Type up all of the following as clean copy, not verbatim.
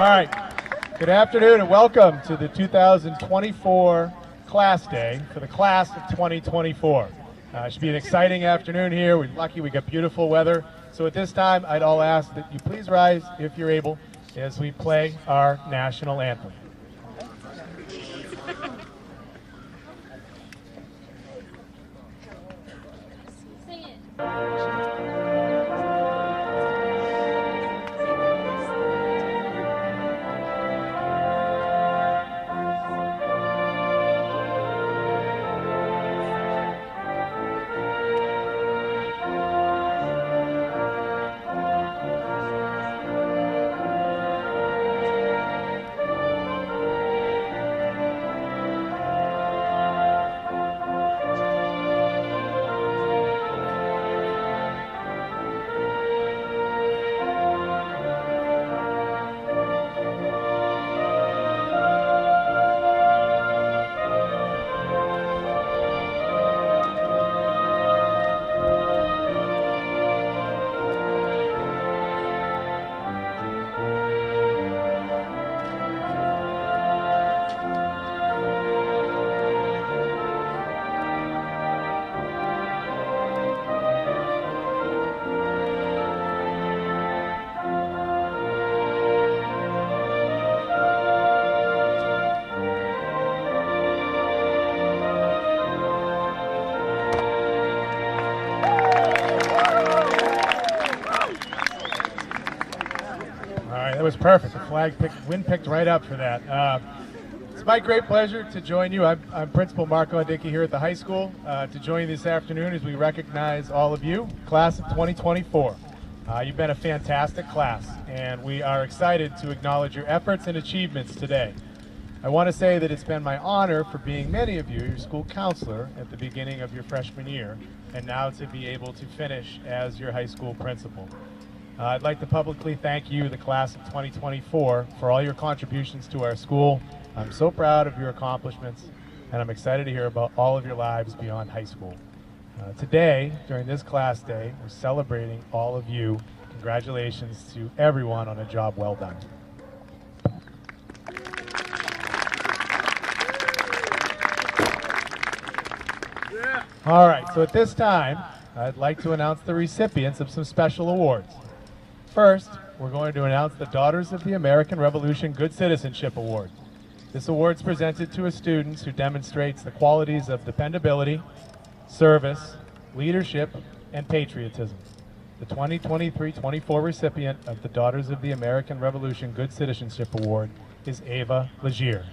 All right, good afternoon and welcome to the 2024 class day for the class of 2024. It should be an exciting afternoon here. We're lucky we got beautiful weather. So at this time, I'd all ask that you please rise if you're able as we play our national anthem. Sing it. That was perfect. The wind picked right up for that. It's my great pleasure to join you. I'm Principal Marco Dickey here at the high school to join you this afternoon as we recognize all of you, class of 2024. You've been a fantastic class, and we are excited to acknowledge your efforts and achievements today. I want to say that it's been my honor for being many of you your school counselor at the beginning of your freshman year, and now to be able to finish as your high school principal. I'd like to publicly thank you, the class of 2024, for all your contributions to our school. I'm so proud of your accomplishments, and I'm excited to hear about all of your lives beyond high school. Today, during this class day, we're celebrating all of you. Congratulations to everyone on a job well done. All right, so at this time, I'd like to announce the recipients of some special awards. First, we're going to announce the Daughters of the American Revolution Good Citizenship Award. This award is presented to a student who demonstrates the qualities of dependability, service, leadership, and patriotism. The 2023-24 recipient of the Daughters of the American Revolution Good Citizenship Award is Ava Legier.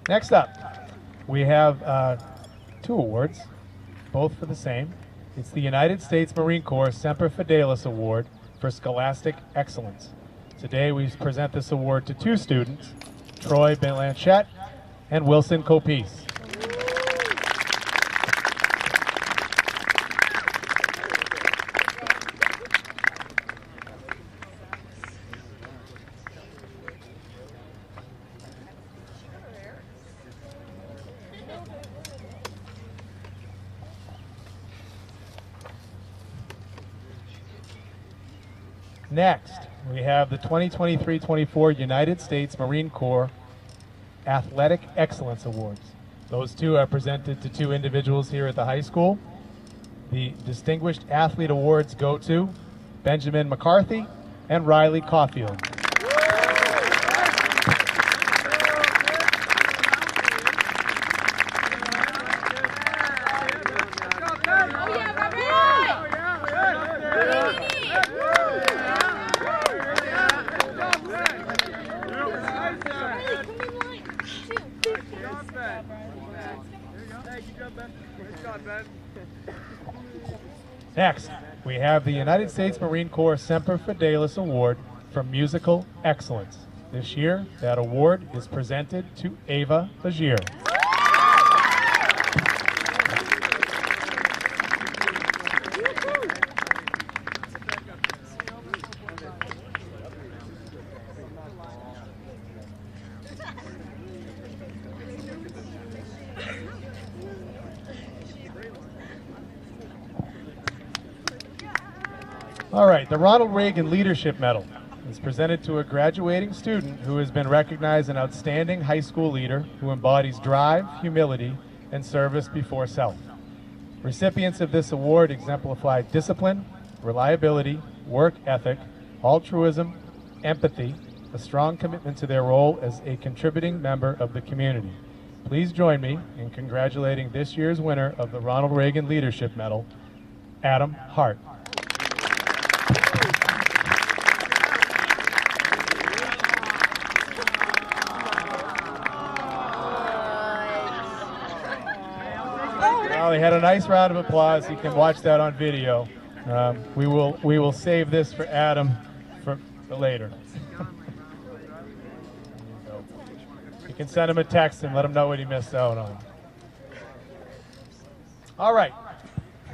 Next up, we have two awards, both for the same. It's the United States Marine Corps Semper Fidelis Award for Scholastic Excellence. Today we present this award to two students, Troy Blanchette and Wilson Copice. Next, we have the 2023-24 United States Marine Corps Athletic Excellence Awards. Those two are presented to two individuals here at the high school. The Distinguished Athlete Awards go to Benjamin McCarthy and Riley Caulfield. Next, we have the United States Marine Corps Semper Fidelis Award for Musical Excellence. This year, that award is presented to Ava Legier. All right, the Ronald Reagan Leadership Medal is presented to a graduating student who has been recognized an outstanding high school leader who embodies drive, humility, and service before self. Recipients of this award exemplify discipline, reliability, work ethic, altruism, empathy, a strong commitment to their role as a contributing member of the community. Please join me in congratulating this year's winner of the Ronald Reagan Leadership Medal, Adam Hart. Well, they had a nice round of applause. You can watch that on video. We will save this for Adam for later. You can send him a text and let him know what he missed out on. All right.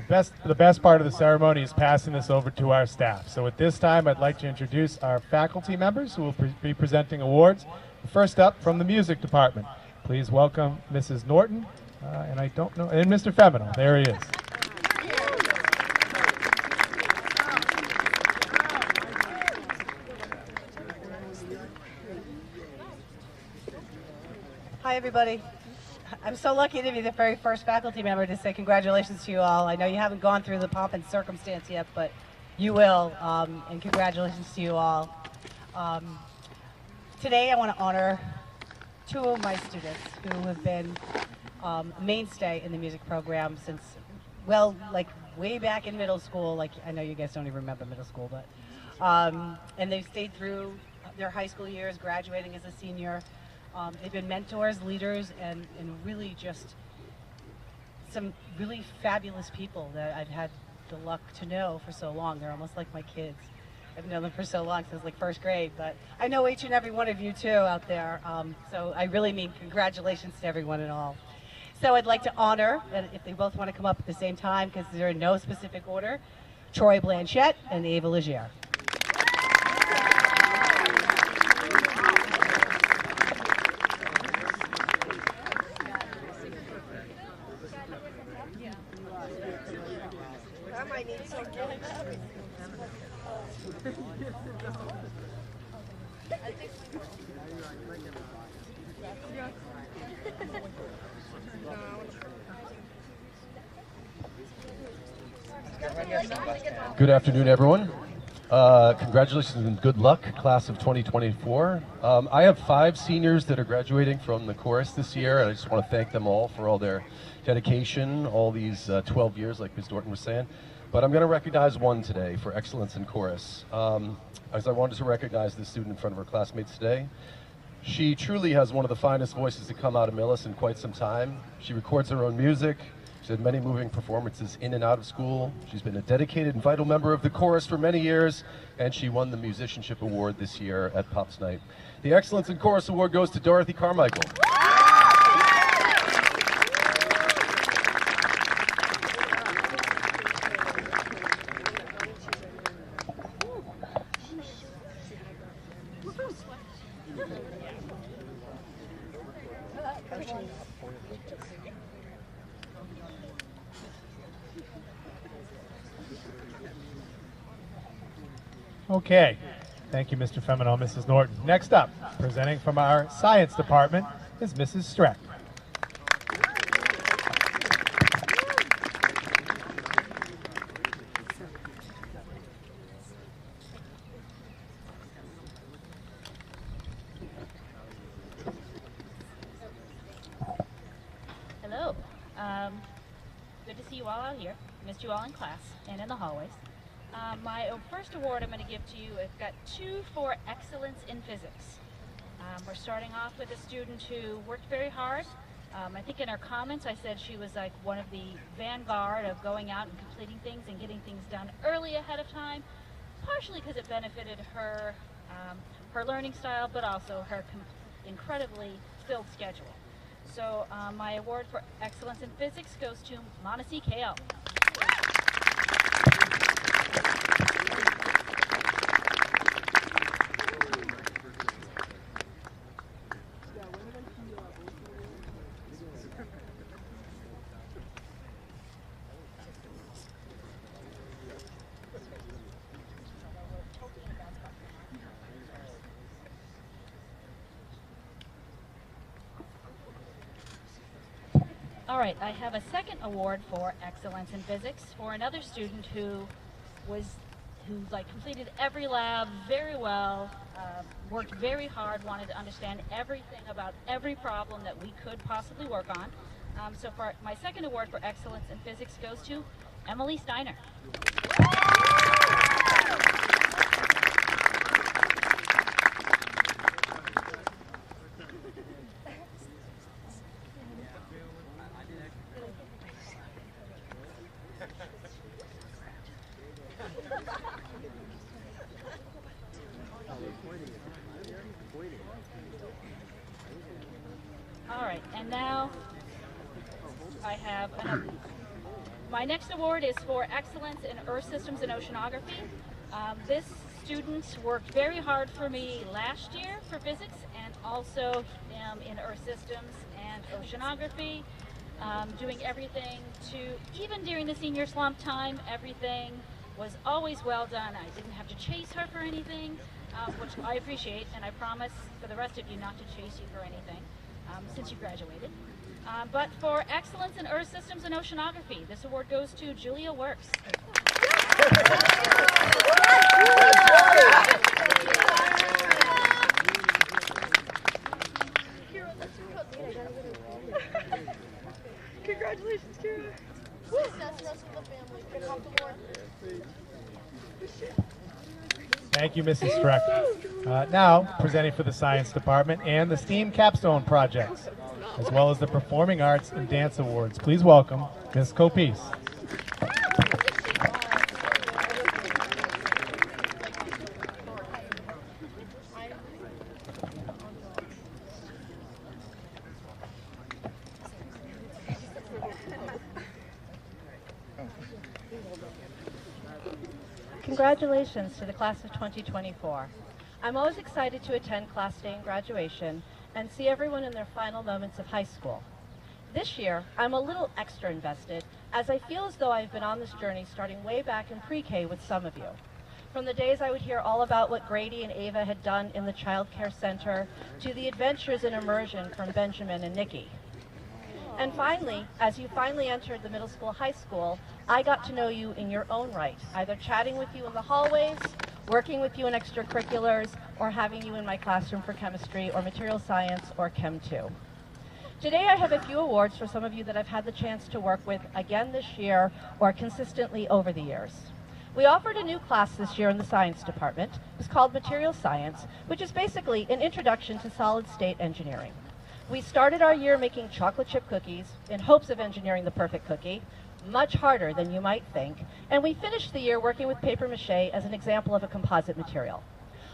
The best part of the ceremony is passing this over to our staff. So at this time, I'd like to introduce our faculty members who will be presenting awards. First up, from the music department, please welcome Mrs. Norton, and I don't know, and Mr. Feminel. There he is. Hi, everybody. I'm so lucky to be the very first faculty member to say congratulations to you all. I know you haven't gone through the pomp and circumstance yet, but you will, and congratulations to you all. Today I want to honor two of my students who have been a mainstay in the music program since, well, like way back in middle school. Like, I know you guys don't even remember middle school, but, and they've stayed through their high school years, graduating as a senior. They've been mentors, leaders, and really just some really fabulous people that I've had the luck to know for so long. They're almost like my kids. I've known them for so long, since like first grade, but I know each and every one of you too out there. So I really mean congratulations to everyone and all. So I'd like to honor, and if they both want to come up at the same time, because they're in no specific order, Troy Blanchette and Ava Legere. Good afternoon, everyone. Congratulations and good luck, class of 2024. I have 5 seniors that are graduating from the chorus this year, and I just want to thank them all for all their dedication, all these 12 years, like Ms. Norton was saying. But I'm going to recognize one today for excellence in chorus. As I wanted to recognize this student in front of her classmates today. She truly has one of the finest voices to come out of Millis in quite some time. She records her own music. She's had many moving performances in and out of school. She's been a dedicated and vital member of the chorus for many years, and she won the Musicianship Award this year at Pops Night. The Excellence in Chorus Award goes to Dorothy Carmichael. Okay, thank you, Mr. Feminel, Mrs. Norton. Next up, presenting from our science department, is Mrs. Streck. Hello. Good to see you all out here. Missed you all in class and in the hallways. My first award I'm going to give to you, I've got 2 for excellence in physics. We're starting off with a student who worked very hard. I think in her comments I said she was like one of the vanguard of going out and completing things and getting things done early ahead of time, partially because it benefited her, her learning style, but also her incredibly filled schedule. So my award for excellence in physics goes to Monacy KO. All right, I have a second award for excellence in physics for another student who completed every lab very well, worked very hard, wanted to understand everything about every problem that we could possibly work on. So for my second award for excellence in physics goes to Emily Steiner. All right, and now I have my next award is for excellence in Earth Systems and Oceanography. This student worked very hard for me last year for physics and also in Earth Systems and Oceanography, doing everything even during the senior slump time, everything was always well done. I didn't have to chase her for anything, which I appreciate, and I promise for the rest of you not to chase you for anything since you graduated. But for excellence in Earth Systems and Oceanography, this award goes to Julia Works. Congratulations, Kira. Thank you, Mrs. Streck. Now, presenting for the Science Department and the STEAM Capstone Projects, as well as the Performing Arts and Dance Awards. Please welcome Ms. Copese. Congratulations to the class of 2024. I'm always excited to attend Class Day and graduation and see everyone in their final moments of high school. This year, I'm a little extra invested as I feel as though I've been on this journey starting way back in pre-K with some of you. From the days I would hear all about what Grady and Ava had done in the Child Care Center to the adventures in immersion from Benjamin and Nikki. And finally, as you finally entered the middle school, high school, I got to know you in your own right, either chatting with you in the hallways, working with you in extracurriculars, or having you in my classroom for chemistry or material science or Chem 2. Today I have a few awards for some of you that I've had the chance to work with again this year or consistently over the years. We offered a new class this year in the science department. It's called Material Science, which is basically an introduction to solid state engineering. We started our year making chocolate chip cookies in hopes of engineering the perfect cookie, much harder than you might think, and we finished the year working with paper mache as an example of a composite material.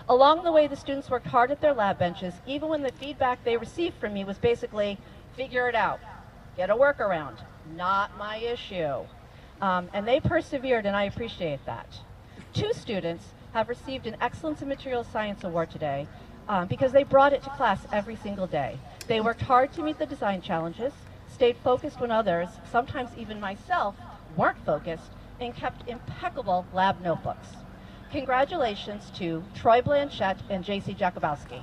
Along the way, the students worked hard at their lab benches, even when the feedback they received from me was basically, figure it out, get a workaround, not my issue. And they persevered, and I appreciate that. 2 students have received an Excellence in Material Science Award today because they brought it to class every single day. They worked hard to meet the design challenges, stayed focused when others, sometimes even myself, weren't focused, and kept impeccable lab notebooks. Congratulations to Troy Blanchette and JC Jakubowski.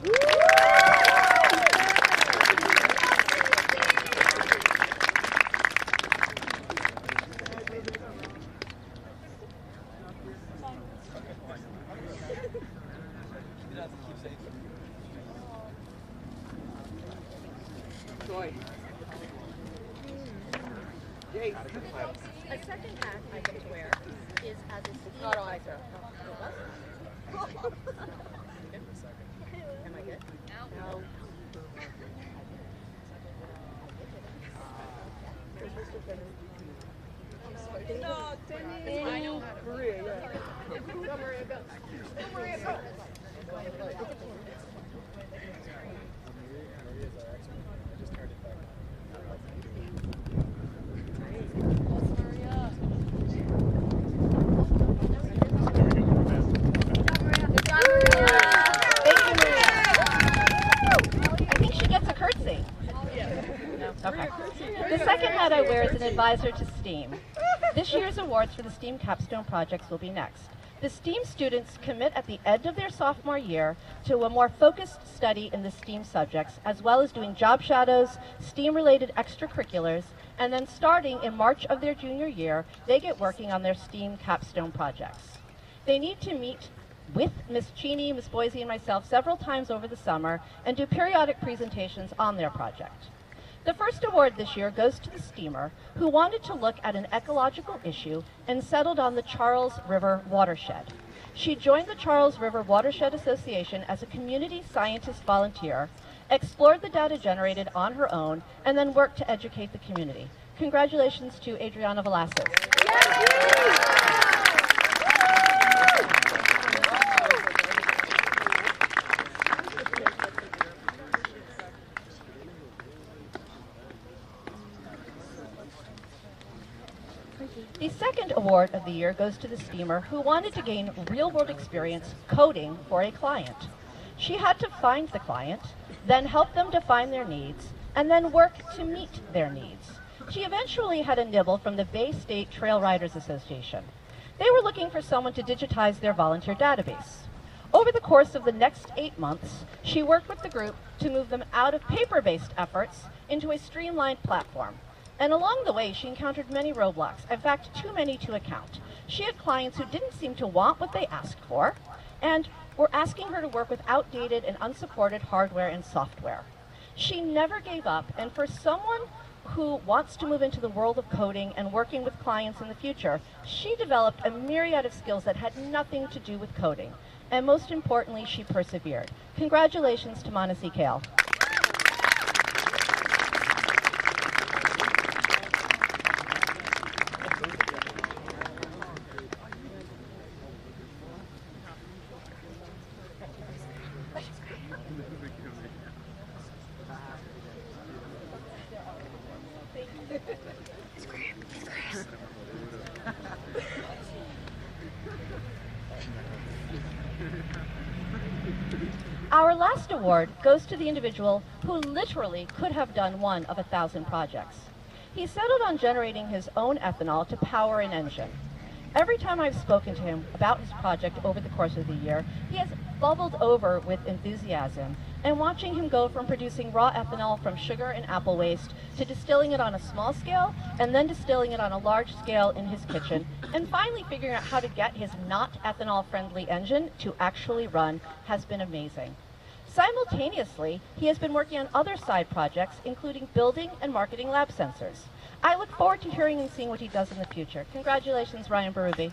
A second hat I get to wear is as a STEAM. Not all I throw. Am I good? No. No, I know. Maria, yeah. Go, Maria, go. Go, Maria, go. Okay. The second hat I wear is an advisor to STEAM. This year's awards for the STEAM Capstone projects will be next. The STEAM students commit at the end of their sophomore year to a more focused study in the STEAM subjects, as well as doing job shadows, STEAM-related extracurriculars, and then starting in March of their junior year, they get working on their STEAM capstone projects. They need to meet with Ms. Cheney, Ms. Boise, and myself several times over the summer and do periodic presentations on their project. The first award this year goes to the STEAMer who wanted to look at an ecological issue and settled on the Charles River watershed. She joined the Charles River Watershed Association as a community scientist volunteer, explored the data generated on her own, and then worked to educate the community. Congratulations to Adriana Velasquez. The second award of the year goes to the STEAMer who wanted to gain real-world experience coding for a client. She had to find the client, then help them define their needs, and then work to meet their needs. She eventually had a nibble from the Bay State Trail Riders Association. They were looking for someone to digitize their volunteer database. Over the course of the next 8 months, she worked with the group to move them out of paper-based efforts into a streamlined platform. And along the way, she encountered many roadblocks, in fact, too many to account. She had clients who didn't seem to want what they asked for, and were asking her to work with outdated and unsupported hardware and software. She never gave up, and for someone who wants to move into the world of coding and working with clients in the future, she developed a myriad of skills that had nothing to do with coding. And most importantly, she persevered. Congratulations to Manasi Kale. Our last award goes to the individual who literally could have done one of 1,000 projects. He settled on generating his own ethanol to power an engine. Every time I've spoken to him about his project over the course of the year, he has bubbled over with enthusiasm, and watching him go from producing raw ethanol from sugar and apple waste to distilling it on a small scale and then distilling it on a large scale in his kitchen, and finally figuring out how to get his not ethanol-friendly engine to actually run has been amazing. Simultaneously, he has been working on other side projects, including building and marketing lab sensors. I look forward to hearing and seeing what he does in the future. Congratulations, Ryan Berube.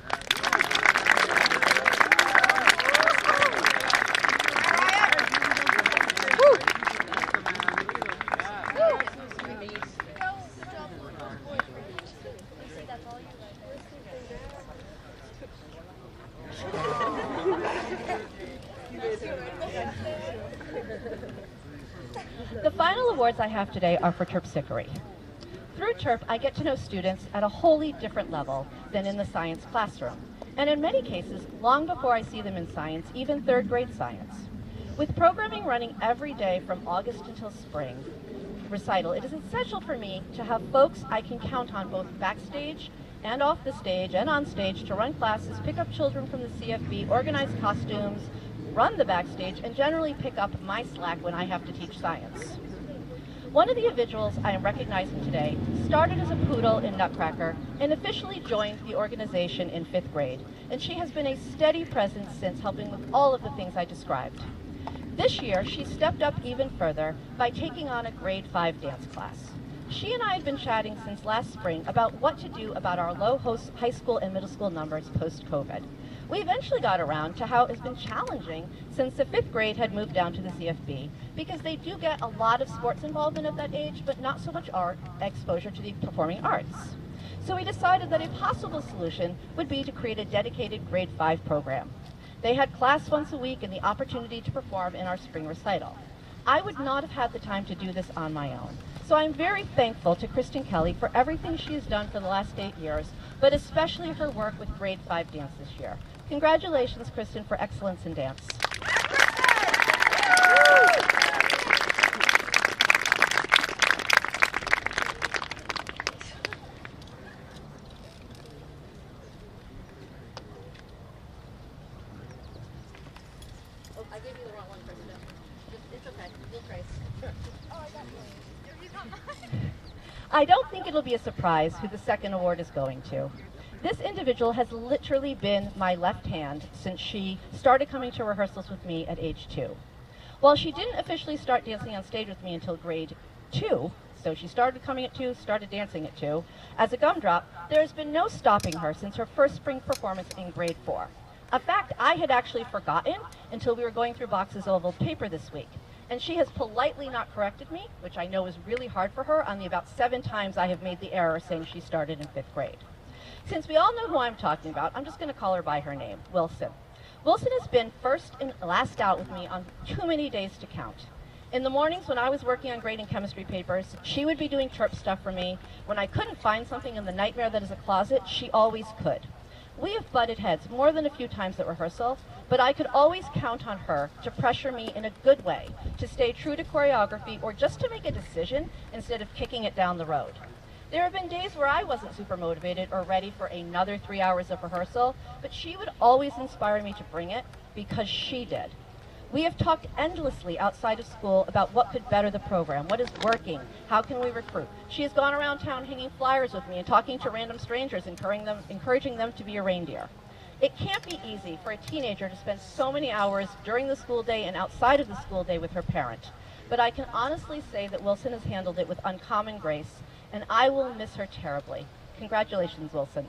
The final awards I have today are for Terpsichore. Through Terp, I get to know students at a wholly different level than in the science classroom, and in many cases, long before I see them in science, even third grade science. With programming running every day from August until spring recital, it is essential for me to have folks I can count on both backstage and off the stage and on stage to run classes, pick up children from the CFB, organize costumes, run the backstage, and generally pick up my slack when I have to teach science. One of the individuals I am recognizing today started as a poodle in Nutcracker and officially joined the organization in 5th grade, and she has been a steady presence since, helping with all of the things I described. This year, she stepped up even further by taking on a grade 5 dance class. She and I had been chatting since last spring about what to do about our low high school and middle school numbers post-COVID. We eventually got around to how it has been challenging since the 5th grade had moved down to the CFB, because they do get a lot of sports involvement at that age, but not so much art exposure to the performing arts. So we decided that a possible solution would be to create a dedicated grade 5 program. They had class once a week and the opportunity to perform in our spring recital. I would not have had the time to do this on my own. So I'm very thankful to Kristen Kelly for everything she has done for the last 8 years, but especially her work with grade 5 dance this year. Congratulations, Kristen, for excellence in dance. gave you the wrong one, Krista. It's okay. You'll trace. Oh, I got you. I don't think it'll be a surprise who the second award is going to. This individual has literally been my left hand since she started coming to rehearsals with me at age 2. While she didn't officially start dancing on stage with me until grade 2, so she started coming at 2, started dancing at 2, as a gumdrop, there has been no stopping her since her first spring performance in grade 4. A fact I had actually forgotten until we were going through boxes of old paper this week. And she has politely not corrected me, which I know is really hard for her, on the about 7 times I have made the error saying she started in 5th grade. Since we all know who I'm talking about, I'm just going to call her by her name, Wilson. Wilson has been first and last out with me on too many days to count. In the mornings when I was working on grading chemistry papers, she would be doing chirp stuff for me. When I couldn't find something in the nightmare that is a closet, she always could. We have butted heads more than a few times at rehearsal, but I could always count on her to pressure me in a good way, to stay true to choreography, or just to make a decision instead of kicking it down the road. There have been days where I wasn't super motivated or ready for another 3 hours of rehearsal, but she would always inspire me to bring it because she did. We have talked endlessly outside of school about what could better the program, what is working, how can we recruit. She has gone around town hanging flyers with me and talking to random strangers, encouraging them to be a reindeer. It can't be easy for a teenager to spend so many hours during the school day and outside of the school day with her parent. But I can honestly say that Wilson has handled it with uncommon grace, and I will miss her terribly. Congratulations, Wilson.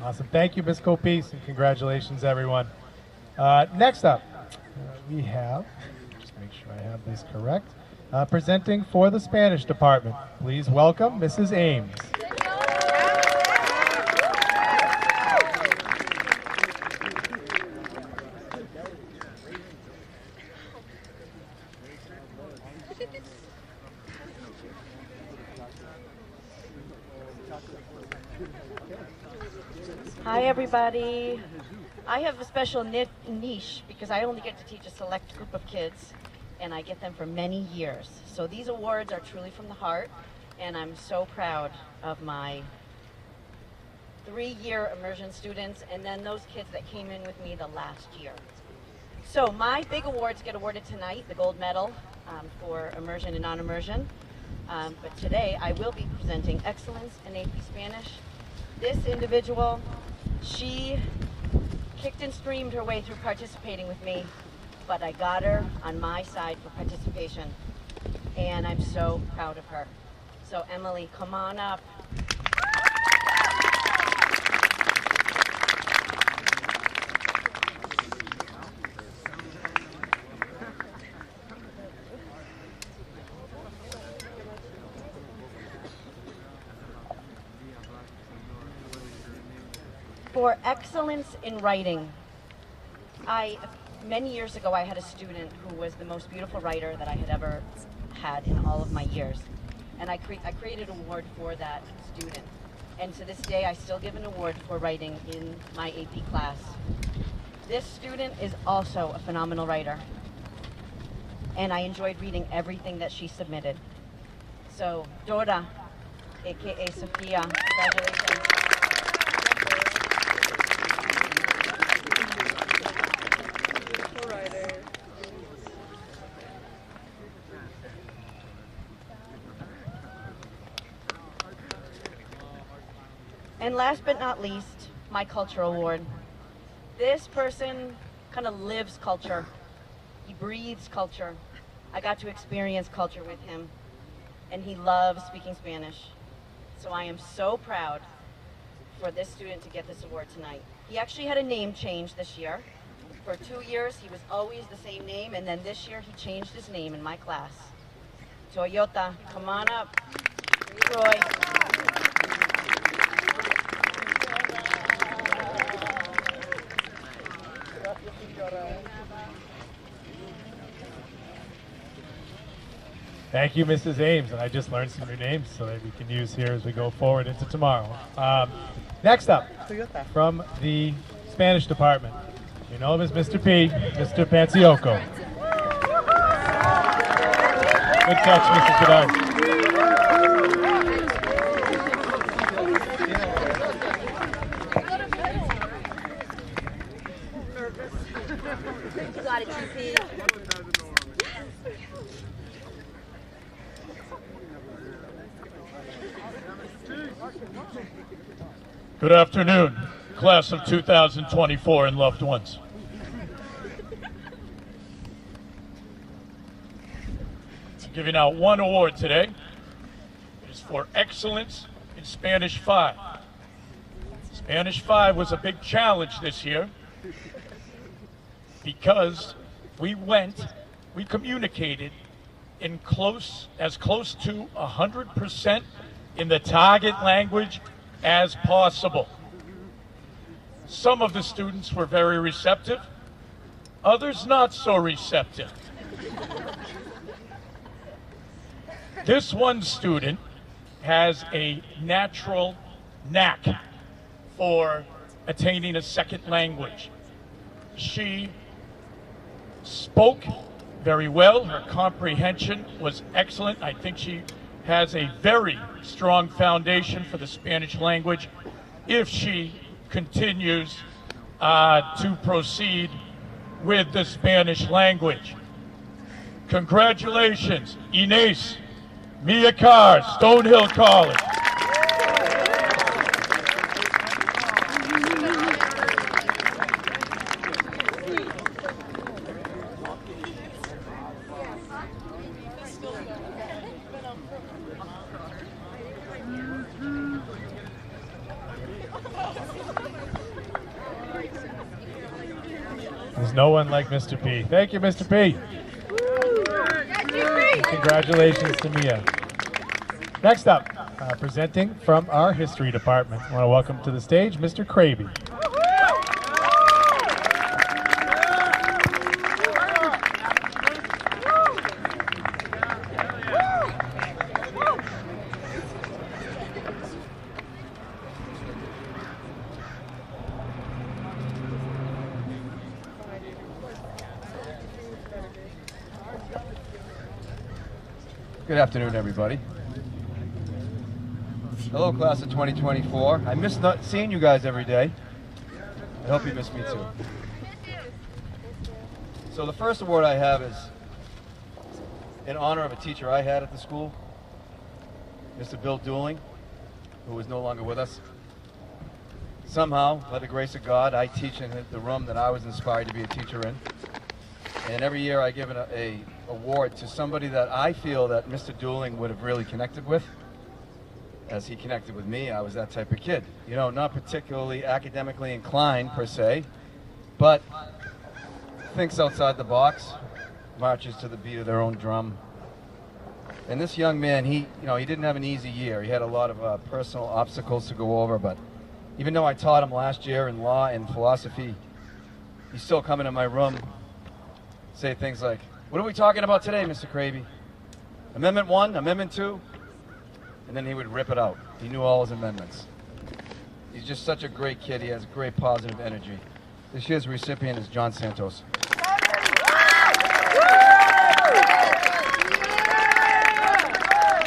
Awesome. Thank you, Ms. Copese, and congratulations, everyone. Next up, we have, just make sure I have this correct, presenting for the Spanish department. Please welcome Mrs. Ames. Hi everybody. I have a special niche because I only get to teach a select group of kids and I get them for many years. So these awards are truly from the heart and I'm so proud of my 3-year immersion students and then those kids that came in with me the last year. So my big awards get awarded tonight, the gold medal for immersion and non-immersion. But today I will be presenting excellence in AP Spanish. This individual, she kicked and screamed her way through participating with me, but I got her on my side for participation, and I'm so proud of her. So Emily, come on up. For excellence in writing, many years ago I had a student who was the most beautiful writer that I had ever had in all of my years. And I created an award for that student. And to this day I still give an award for writing in my AP class. This student is also a phenomenal writer. And I enjoyed reading everything that she submitted. So Dora, aka Sophia, congratulations. And last but not least, my culture award. This person kind of lives culture. He breathes culture. I got to experience culture with him, and he loves speaking Spanish. So I am so proud for this student to get this award tonight. He actually had a name change this year. For 2 years, he was always the same name, and then this year he changed his name in my class. Toyota, come on up. Roy. Thank you, Mrs. Ames, and I just learned some new names so that we can use here as we go forward into tomorrow. Next up, from the Spanish department, You know him as Mr. P, Mr. Panciocco. Good catch, Mrs. Bedard. You got it, TP. Good afternoon, class of 2024 and loved ones. I'm giving out one award today. It is for excellence in Spanish 5. Spanish 5 was a big challenge this year because we communicated in as close to 100% in the target language as possible. Some of the students were very receptive, others not so receptive. This one student has a natural knack for attaining a second language. She spoke very well. Her comprehension was excellent. I think she has a very strong foundation for the Spanish language if she continues to proceed with the Spanish language. Congratulations, Inés Miacar, Stonehill College. There's no one like Mr. P. Thank you, Mr. P. And congratulations to Mia. Next up, presenting from our history department, I want to welcome to the stage Mr. Kraby. Good afternoon, everybody. Hello, class of 2024. I miss not seeing you guys every day. I hope you miss me too. So the first award I have is in honor of a teacher I had at the school, Mr. Bill Dooling, who is no longer with us. Somehow, by the grace of God, I teach in the room that I was inspired to be a teacher in. And every year I give a award to somebody that I feel that Mr. Dooling would have really connected with. As he connected with me, I was that type of kid. You know, not particularly academically inclined per se, but thinks outside the box, marches to the beat of their own drum. And this young man, he didn't have an easy year. He had a lot of personal obstacles to go over, but even though I taught him last year in law and philosophy, he's still coming in my room, say things like, "What are we talking about today, Mr. Kraby? Amendment 1, Amendment 2? And then he would rip it out. He knew all his amendments. He's just such a great kid. He has great positive energy. This year's recipient is John Santos.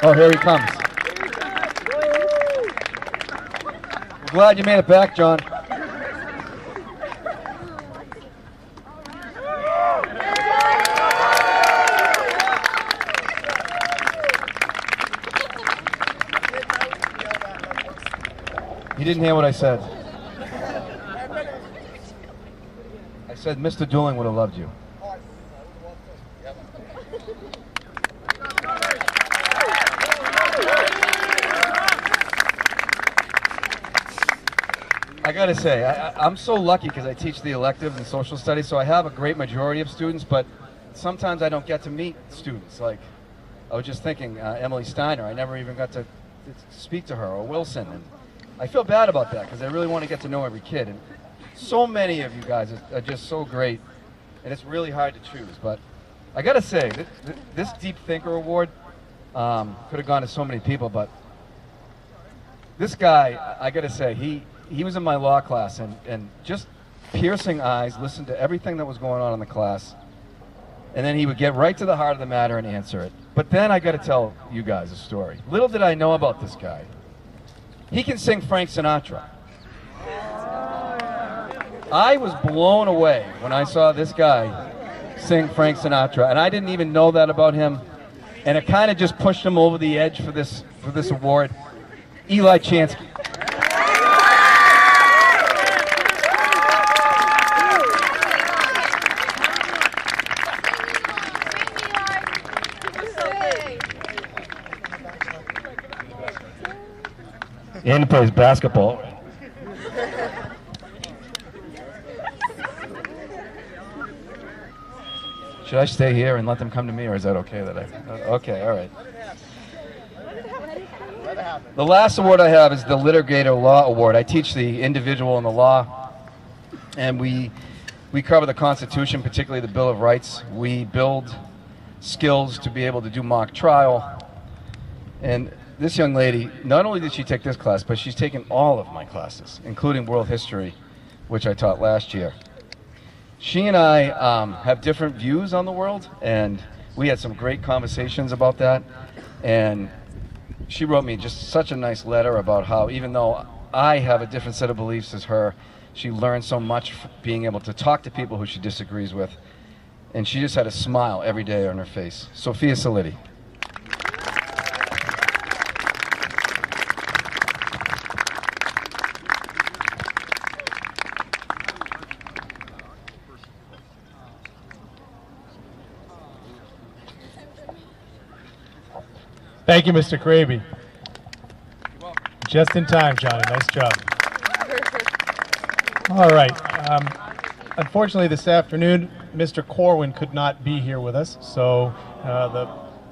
Oh, here he comes. We're glad you made it back, John. You didn't hear what I said. I said Mr. Dooling would have loved you. I gotta say, I'm so lucky because I teach the electives in social studies, so I have a great majority of students, but sometimes I don't get to meet students. Like, I was just thinking, Emily Steiner, I never even got to speak to her, or Wilson. And I feel bad about that because I really want to get to know every kid. And so many of you guys are just so great, and it's really hard to choose. But I gotta say, this Deep Thinker Award could have gone to so many people, but this guy, I gotta say, he was in my law class, and just piercing eyes, listened to everything that was going on in the class, and then he would get right to the heart of the matter and answer it. But then I got to tell you guys a story. Little did I know about this guy. He can sing Frank Sinatra. I was blown away when I saw this guy sing Frank Sinatra, and I didn't even know that about him, and it kind of just pushed him over the edge for this award. Eli Chansky. And he plays basketball. Should I stay here and let them come to me, or is that okay that okay, all right. The last award I have is the Litigator Law Award. I teach the individual in the law, and we cover the Constitution, particularly the Bill of Rights. We build skills to be able to do mock trial. And this young lady, not only did she take this class, but she's taken all of my classes, including world history, which I taught last year. She and I have different views on the world, and we had some great conversations about that. And she wrote me just such a nice letter about how, even though I have a different set of beliefs as her, she learned so much being able to talk to people who she disagrees with. And she just had a smile every day on her face. Sophia Saliti. Thank you, Mr. Kraby. Just in time, Johnny. Nice job. All right. Unfortunately, this afternoon, Mr. Corwin could not be here with us, so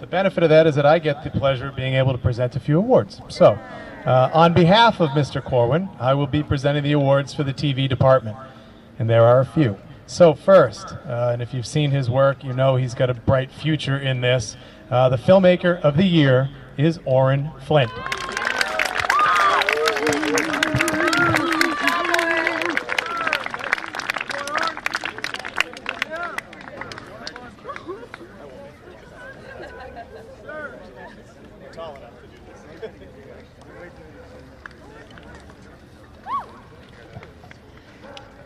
the benefit of that is that I get the pleasure of being able to present a few awards. So, on behalf of Mr. Corwin, I will be presenting the awards for the TV department, and there are a few. So first, and if you've seen his work, you know he's got a bright future in this. The Filmmaker of the Year is Orrin Flint.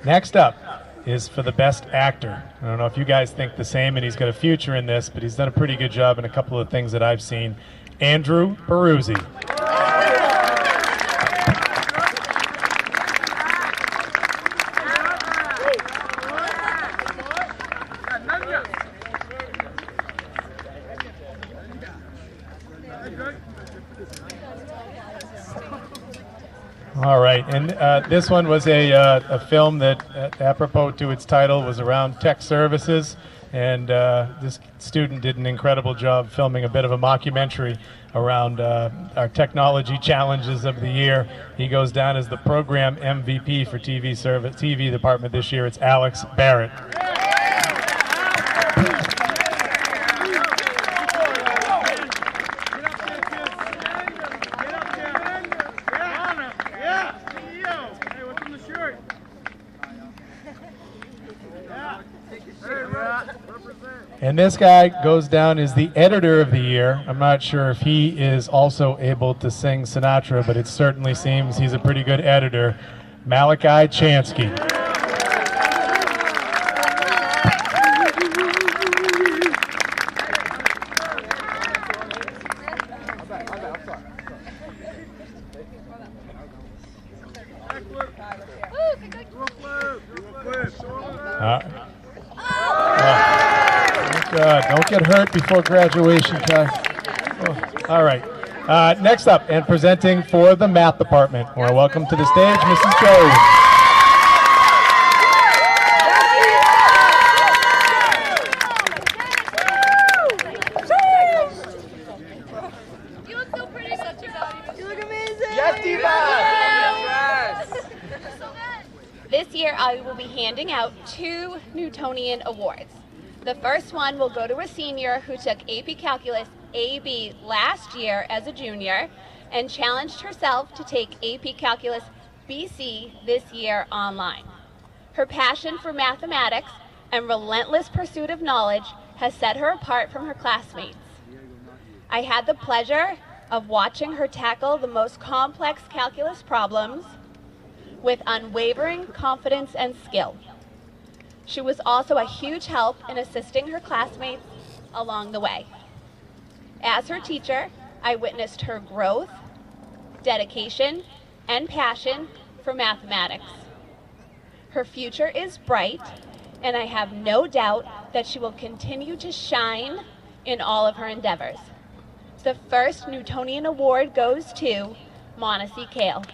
Next up is for the Best Actor. I don't know if you guys think the same, and he's got a future in this, but he's done a pretty good job in a couple of things that I've seen. Andrew Peruzzi. All right, and this one was a film that, apropos to its title, was around tech services, and this student did an incredible job filming a bit of a mockumentary around our technology challenges of the year. He goes down as the program MVP for TV department this year. It's Alex Barrett. And this guy goes down as the editor of the year. I'm not sure if he is also able to sing Sinatra, but it certainly seems he's a pretty good editor. Malachi Chansky. Don't get hurt before graduation, Kai. Oh, all right. Next up, and presenting for the math department, I want to welcome to the stage Mrs. Jones. You look so pretty, such a value. You look amazing. Yes, Diva! This year I will be handing out 2 Newtonian awards. The first one will go to a senior who took AP Calculus AB last year as a junior and challenged herself to take AP Calculus BC this year online. Her passion for mathematics and relentless pursuit of knowledge has set her apart from her classmates. I had the pleasure of watching her tackle the most complex calculus problems with unwavering confidence and skill. She was also a huge help in assisting her classmates along the way. As her teacher, I witnessed her growth, dedication, and passion for mathematics. Her future is bright, and I have no doubt that she will continue to shine in all of her endeavors. The first Newtonian Award goes to Monacy Kale.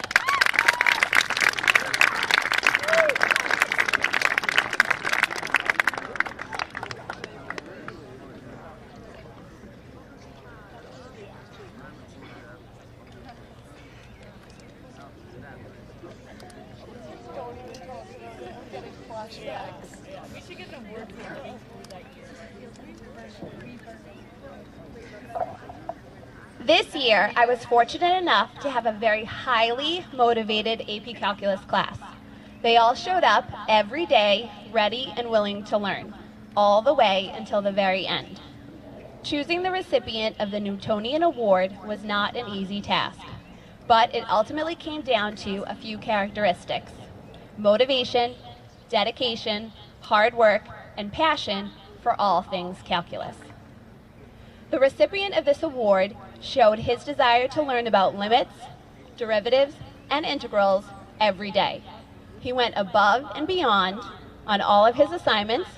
This year, I was fortunate enough to have a very highly motivated AP Calculus class. They all showed up every day, ready and willing to learn, all the way until the very end. Choosing the recipient of the Newtonian Award was not an easy task, but it ultimately came down to a few characteristics: motivation, dedication, hard work, and passion for all things calculus. The recipient of this award showed his desire to learn about limits, derivatives, and integrals every day. He went above and beyond on all of his assignments,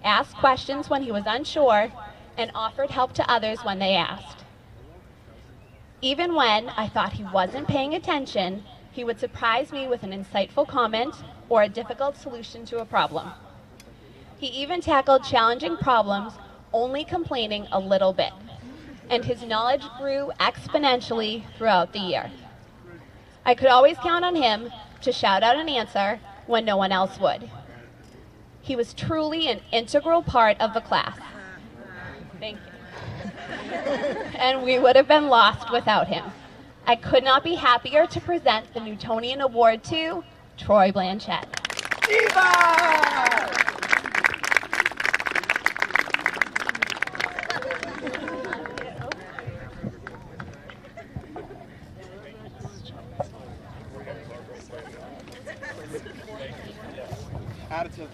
asked questions when he was unsure, and offered help to others when they asked. Even when I thought he wasn't paying attention, he would surprise me with an insightful comment or a difficult solution to a problem. He even tackled challenging problems, only complaining a little bit, and his knowledge grew exponentially throughout the year. I could always count on him to shout out an answer when no one else would. He was truly an integral part of the class. Thank you. And we would have been lost without him. I could not be happier to present the Newtonian Award to Troy Blanchett. Diva!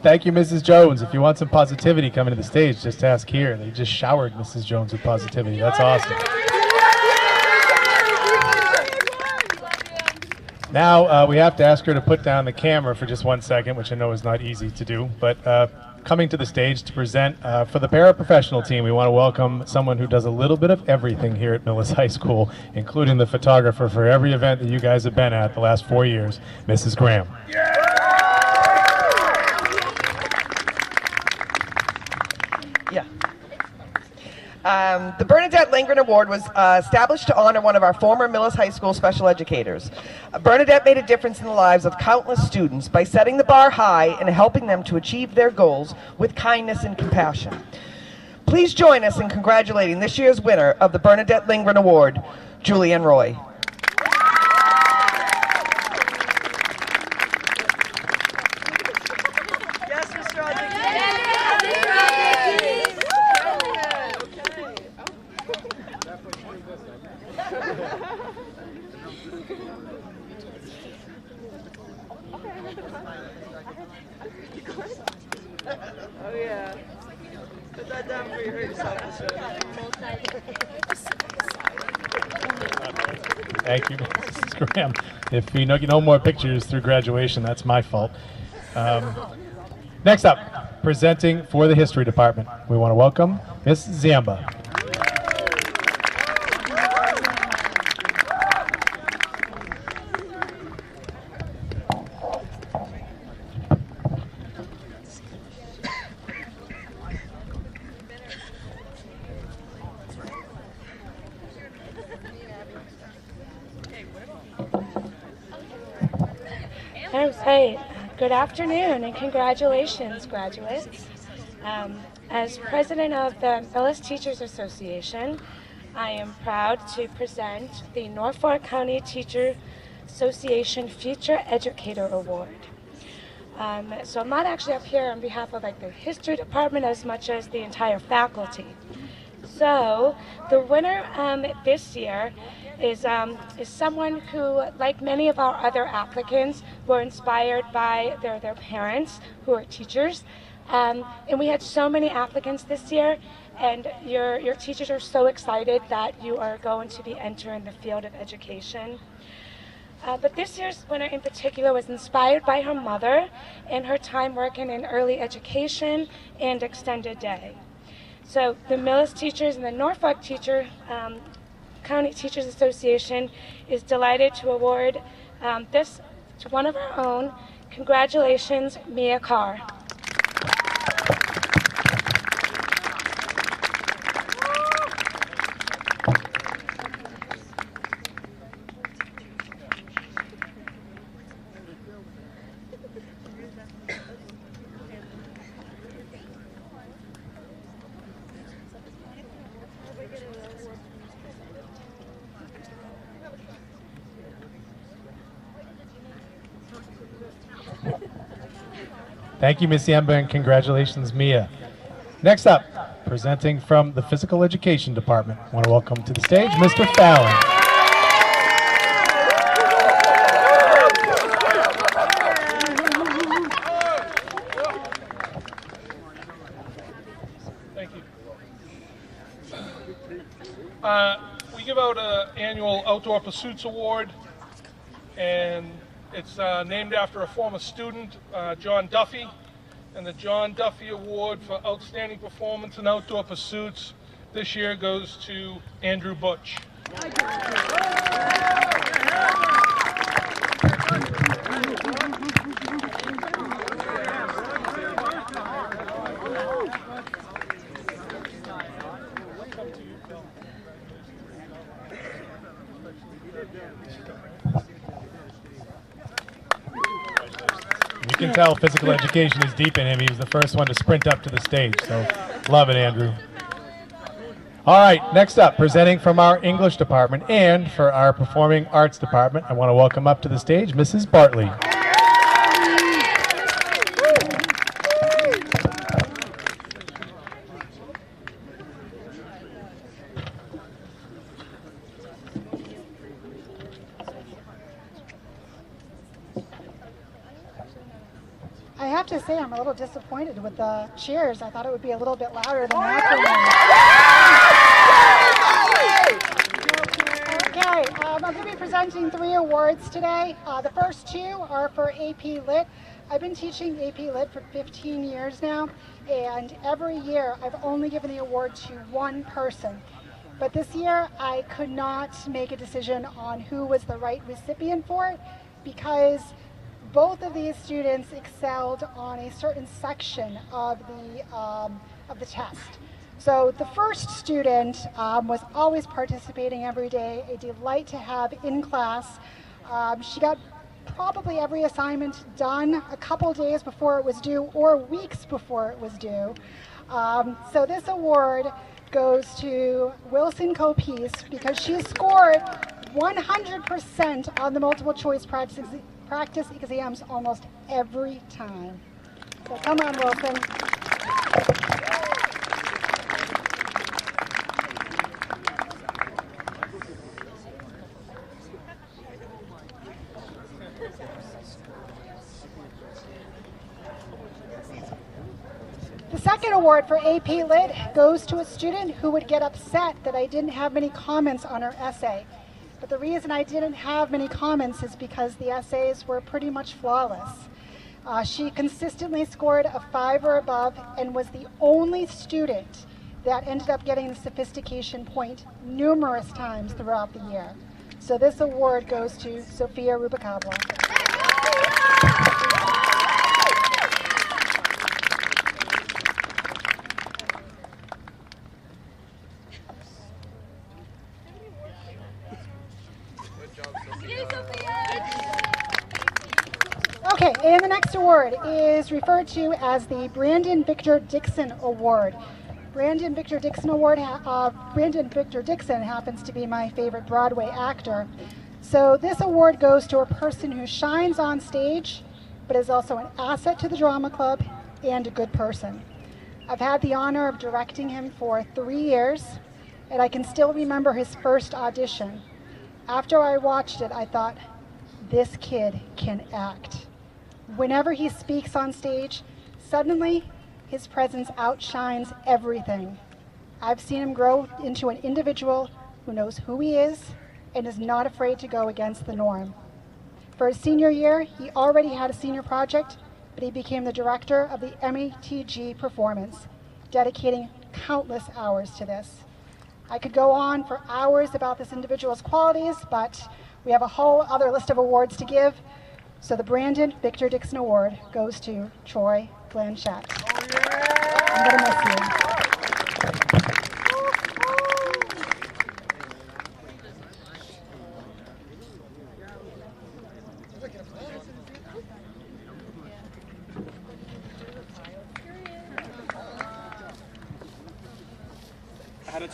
Thank you, Mrs. Jones. If you want some positivity coming to the stage, just ask here. They just showered Mrs. Jones with positivity. That's awesome. Now we have to ask her to put down the camera for just 1 second, which I know is not easy to do. But coming to the stage to present for the paraprofessional team, we want to welcome someone who does a little bit of everything here at Millis High School, including the photographer for every event that you guys have been at the last 4 years, Mrs. Graham. The Bernadette Lindgren Award was established to honor one of our former Millis High School special educators. Bernadette made a difference in the lives of countless students by setting the bar high and helping them to achieve their goals with kindness and compassion. Please join us in congratulating this year's winner of the Bernadette Lindgren Award, Julianne Roy. Yes, Mr. Rodriguez. Oh yeah. Put that down before you hurt yourself. Thank you, Mrs. Graham. If you know no more pictures through graduation, that's my fault. Next up, presenting for the History Department, we want to welcome Miss Zamba. Hey, good afternoon and congratulations, graduates. As president of the Millis Teachers Association, I am proud to present the Norfolk County Teacher Association Future Educator Award. So I'm not actually up here on behalf of like the history department as much as the entire faculty. So the winner this year is someone who, like many of our other applicants, were inspired by their parents who are teachers. And we had so many applicants this year, and your teachers are so excited that you are going to be entering the field of education. But this year's winner in particular was inspired by her mother and her time working in early education and extended day. So the Millis Teachers and the Norfolk County Teachers Association is delighted to award this to one of our own. Congratulations, Mia Carr. Thank you, Miss Yemba, and congratulations, Mia. Next up, presenting from the Physical Education Department, I want to welcome to the stage Mr. Fallon. Thank you. We give out an annual Outdoor Pursuits Award, and it's named after a former student, John Duffy, and the John Duffy Award for Outstanding Performance in Outdoor Pursuits this year goes to Andrew Butch. You can tell physical education is deep in him. He was the first one to sprint up to the stage, so love it, Andrew. All right, next up, presenting from our English department and for our Performing Arts department, I want to welcome up to the stage Mrs. Bartley. I have to say I'm a little disappointed with the cheers. I thought it would be a little bit louder than that for me. Okay, I'm going to be presenting 3 awards today. The first 2 are for AP Lit. I've been teaching AP Lit for 15 years now, and every year I've only given the award to one person. But this year I could not make a decision on who was the right recipient for it, because both of these students excelled on a certain section of the test. So the first student was always participating every day, a delight to have in class. She got probably every assignment done a couple days before it was due or weeks before it was due. So this award goes to Wilson Copice because she scored 100% on the multiple choice practice exams almost every time. So come on, Wilson. The second award for AP Lit goes to a student who would get upset that I didn't have many comments on her essay. But the reason I didn't have many comments is because the essays were pretty much flawless. She consistently scored a 5 or above and was the only student that ended up getting the sophistication point numerous times throughout the year. So this award goes to Sophia Rubicabla. Okay, and the next award is referred to as the Brandon Victor Dixon Award. Brandon Victor Dixon happens to be my favorite Broadway actor. So this award goes to a person who shines on stage, but is also an asset to the drama club and a good person. I've had the honor of directing him for 3 years, and I can still remember his first audition. After I watched it, I thought, this kid can act. Whenever he speaks on stage, suddenly his presence outshines everything. I've seen him grow into an individual who knows who he is and is not afraid to go against the norm. For his senior year, he already had a senior project, but he became the director of the METG performance, dedicating countless hours to this. I could go on for hours about this individual's qualities, but we have a whole other list of awards to give. So the Brandon Victor Dixon Award goes to Troy Blanchett. I'm going to miss you.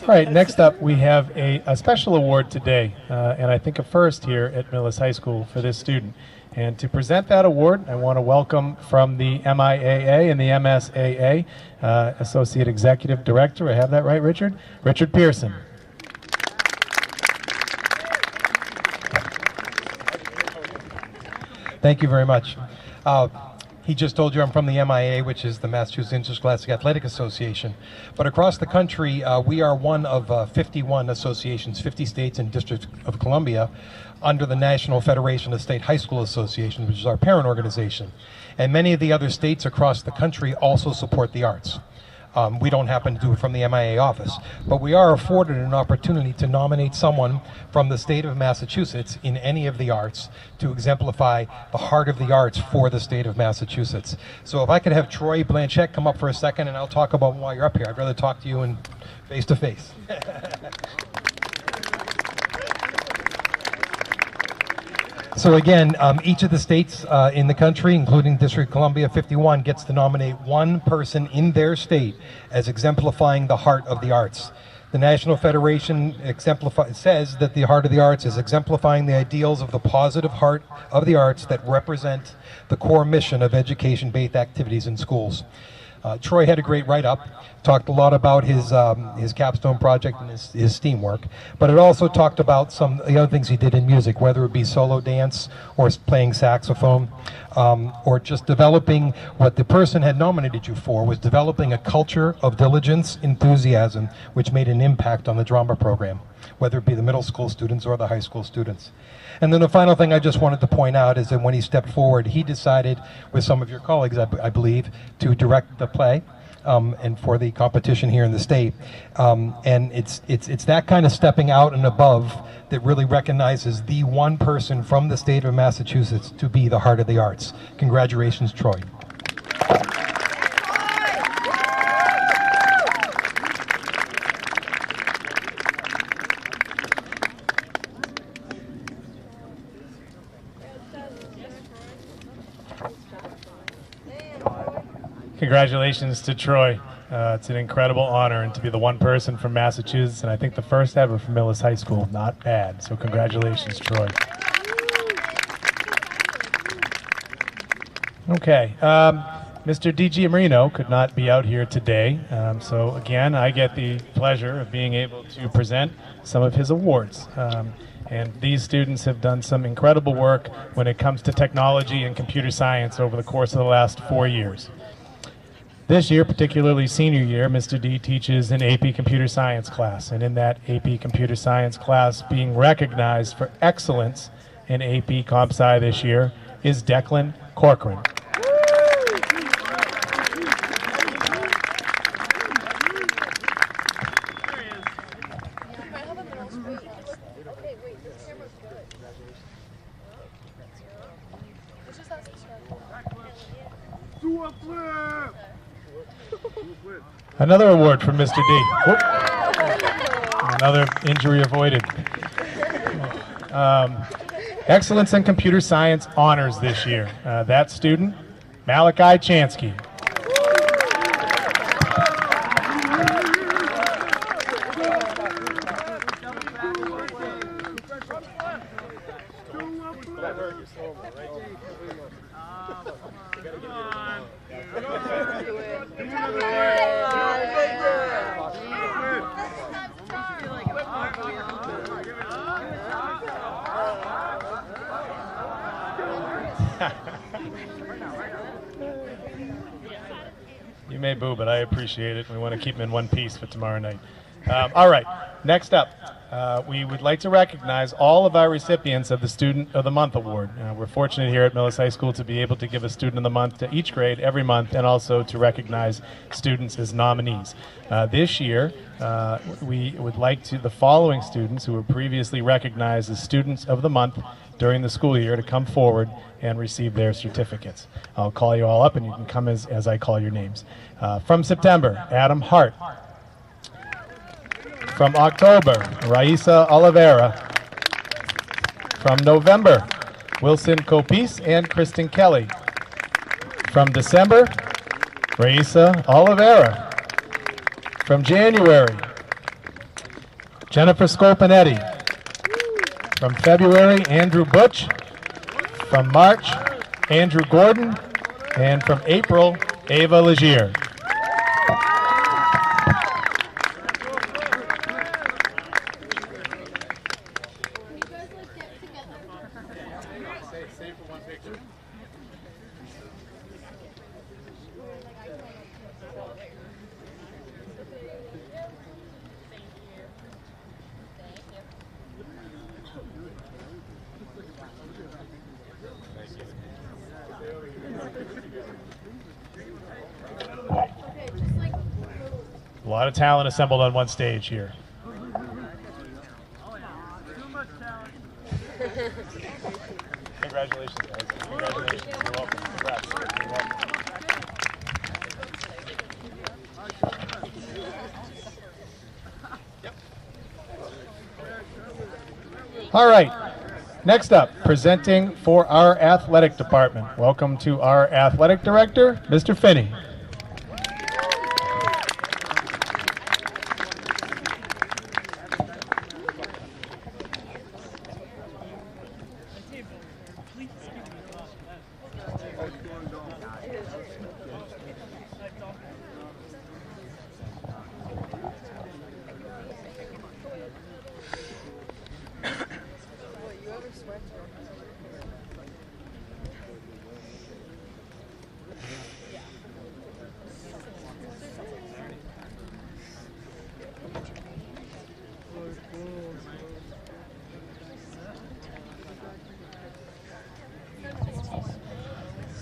All right, next up we have a special award today, and I think a first here at Millis High School for this student. And to present that award, I want to welcome from the MIAA and the MSAA, Associate Executive Director, I have that right, Richard? Richard Pearson. Thank you very much. He just told you I'm from the MIA, which is the Massachusetts Interscholastic Athletic Association. But across the country, we are one of 51 associations, 50 states and District of Columbia, under the National Federation of State High School Associations, which is our parent organization. And many of the other states across the country also support the arts. We don't happen to do it from the MIA office, but we are afforded an opportunity to nominate someone from the state of Massachusetts in any of the arts to exemplify the heart of the arts for the state of Massachusetts. So if I could have Troy Blanchett come up for a second, and I'll talk about why you're up here. I'd rather talk to you in face to face. So again, each of the states in the country, including District of Columbia 51, gets to nominate one person in their state as exemplifying the heart of the arts. The National Federation says that the heart of the arts is exemplifying the ideals of the positive heart of the arts that represent the core mission of education-based activities in schools. Troy had a great write-up, talked a lot about his capstone project and his STEAM work, but it also talked about some of the other things he did in music, whether it be solo dance or playing saxophone, or just developing what the person had nominated you for, was developing a culture of diligence, enthusiasm, which made an impact on the drama program, whether it be the middle school students or the high school students. And then the final thing I just wanted to point out is that when he stepped forward, he decided, with some of your colleagues, I believe, to direct the play and for the competition here in the state. And it's that kind of stepping out and above that really recognizes the one person from the state of Massachusetts to be the heart of the arts. Congratulations, Troy. Congratulations to Troy. It's an incredible honor, and to be the one person from Massachusetts, and I think the first ever from Millis High School. Not bad. So congratulations, Troy. Okay. Mr. D.G. Marino could not be out here today, so again, I get the pleasure of being able to present some of his awards. And these students have done some incredible work when it comes to technology and computer science over the course of the last 4 years. This year, particularly senior year, Mr. D teaches an AP Computer Science class, and in that AP Computer Science class, being recognized for excellence in AP Comp Sci this year is Declan Corcoran. Another award from Mr. D. Whoop. Another injury avoided. Excellence in Computer Science honors this year. That student, Malachi Chansky. You may boo, but I appreciate it. We want to keep them in one piece for tomorrow night. All right, next up, we would like to recognize all of our recipients of the Student of the Month Award. We're fortunate here at Millis High School to be able to give a Student of the Month to each grade every month, and also to recognize students as nominees. This year, we would like the following students who were previously recognized as Students of the Month during the school year to come forward and receive their certificates. I'll call you all up and you can come as I call your names. From September, Adam Hart. From October, Raisa Oliveira. From November, Wilson Copis and Kristen Kelly. From December, Raisa Oliveira. From January, Jennifer Scolpinetti. From February, Andrew Butch. From March, Andrew Gordon. And from April, Ava Legier. A lot of talent assembled on one stage here. Congratulations, guys. Congratulations. You're welcome. Congrats. You're welcome. All right. Next up, presenting for our athletic department. Welcome to our athletic director, Mr. Finney.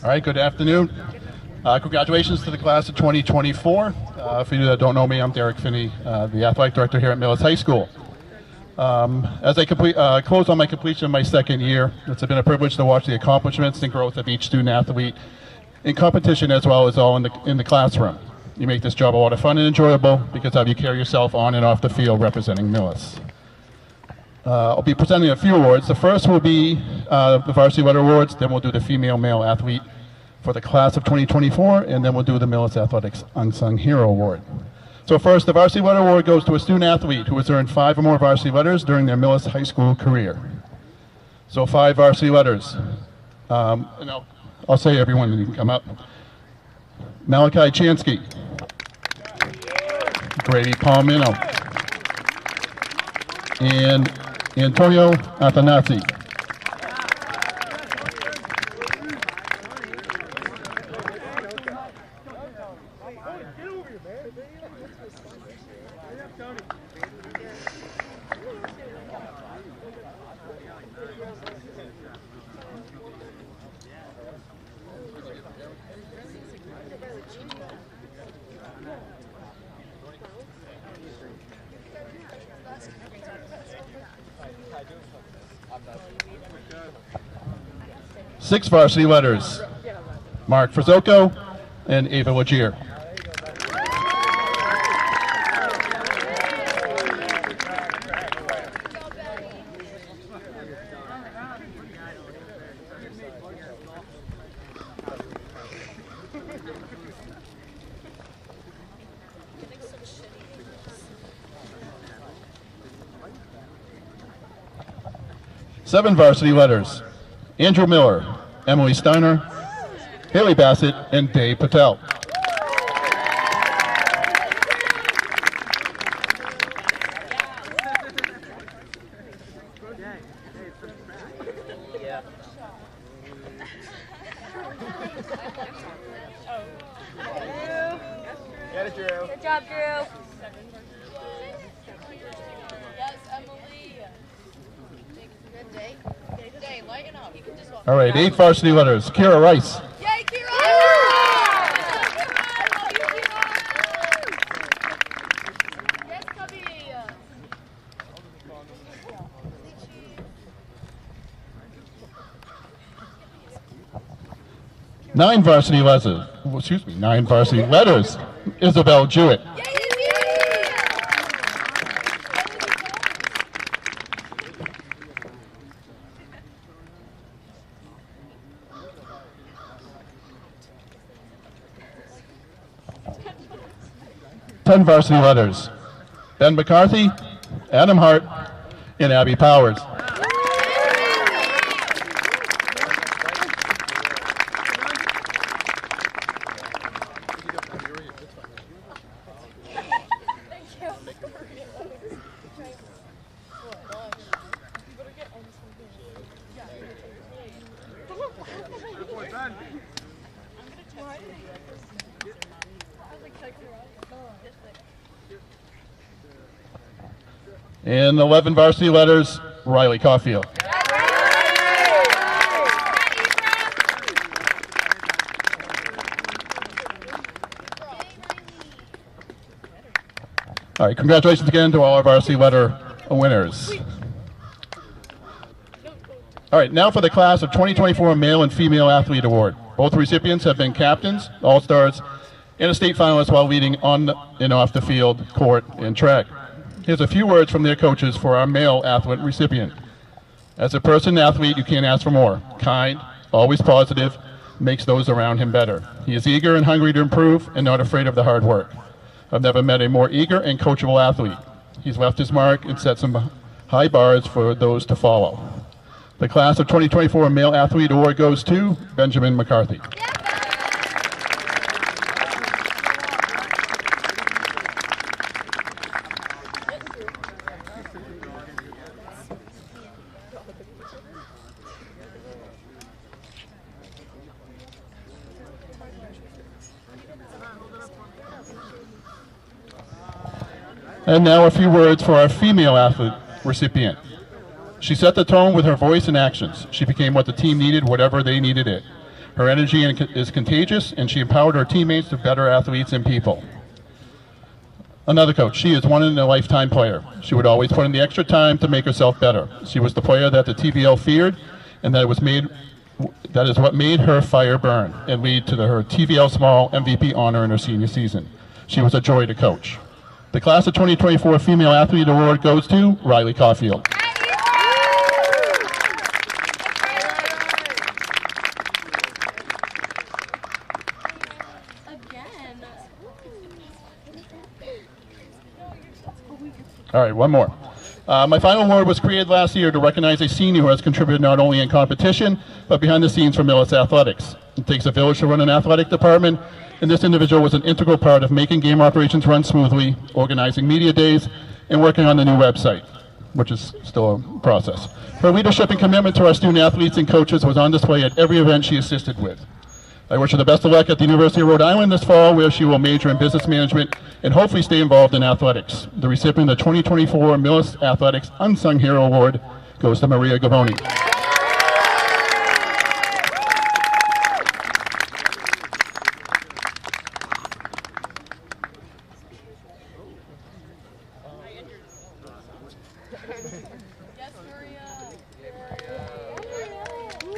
All right, good afternoon. Congratulations to the class of 2024. For you that don't know me, I'm Derek Finney, the athletic director here at Millis High School. As I close on my completion of my second year, it's been a privilege to watch the accomplishments and growth of each student athlete in competition as well as all in the classroom. You make this job a lot of fun and enjoyable because of how you carry yourself on and off the field representing Millis. I'll be presenting a few awards. The first will be the Varsity Letter Awards, then we'll do the Female Male Athlete for the class of 2024, and then we'll do the Millis Athletics Unsung Hero Award. So first, the Varsity Letter Award goes to a student athlete who has earned 5 or more varsity letters during their Millis High School career. So 5 varsity letters. And I'll say everyone, you can come up. Malachi Chansky. Grady Palmino. And Antonio Athanasi. Six varsity letters, Mark Frizzoco and Ava Legier. Seven varsity letters, Andrew Miller, Emily Steiner, Haley Bassett, and Dave Patel. Get it, Drew. Good job, Drew. Yes, Emily. Good day. Good day. Lighten up. You can just walk. All right, 8 varsity letters. Kira Rice. Yay, Kira! Yes, Cubby. 9 varsity letters. Excuse me, 9 varsity letters. Isabel Jewett. 10 varsity letters. Ben McCarthy, Adam Hart, and Abby Powers. And 11 varsity letters, Riley Caulfield. All right, congratulations again to all our varsity letter winners. All right, now for the class of 2024 Male and Female Athlete Award. Both recipients have been captains, all-stars, and a state finalist while leading on and off the field, court, and track. Here's a few words from their coaches for our male athlete recipient. As a person athlete, you can't ask for more. Kind, always positive, makes those around him better. He is eager and hungry to improve and not afraid of the hard work. I've never met a more eager and coachable athlete. He's left his mark and set some high bars for those to follow. The class of 2024 Male Athlete Award goes to Benjamin McCarthy. And now a few words for our female athlete recipient. She set the tone with her voice and actions. She became what the team needed, whatever they needed it. Her energy is contagious, and she empowered her teammates to better athletes and people. Another coach, she is one in a lifetime player. She would always put in the extra time to make herself better. She was the player that the TVL feared, and that is what made her fire burn and lead to her TVL Small MVP honor in her senior season. She was a joy to coach. The class of 2024 Female Athlete Award goes to Riley Caulfield. All right, one more. My final award was created last year to recognize a senior who has contributed not only in competition, but behind the scenes for Millis Athletics. It takes a village to run an athletic department, and this individual was an integral part of making game operations run smoothly, organizing media days, and working on the new website, which is still a process. Her leadership and commitment to our student athletes and coaches was on display at every event she assisted with. I wish her the best of luck at the University of Rhode Island this fall, where she will major in business management and hopefully stay involved in athletics. The recipient of the 2024 Millis Athletics Unsung Hero Award goes to Maria Gavoni.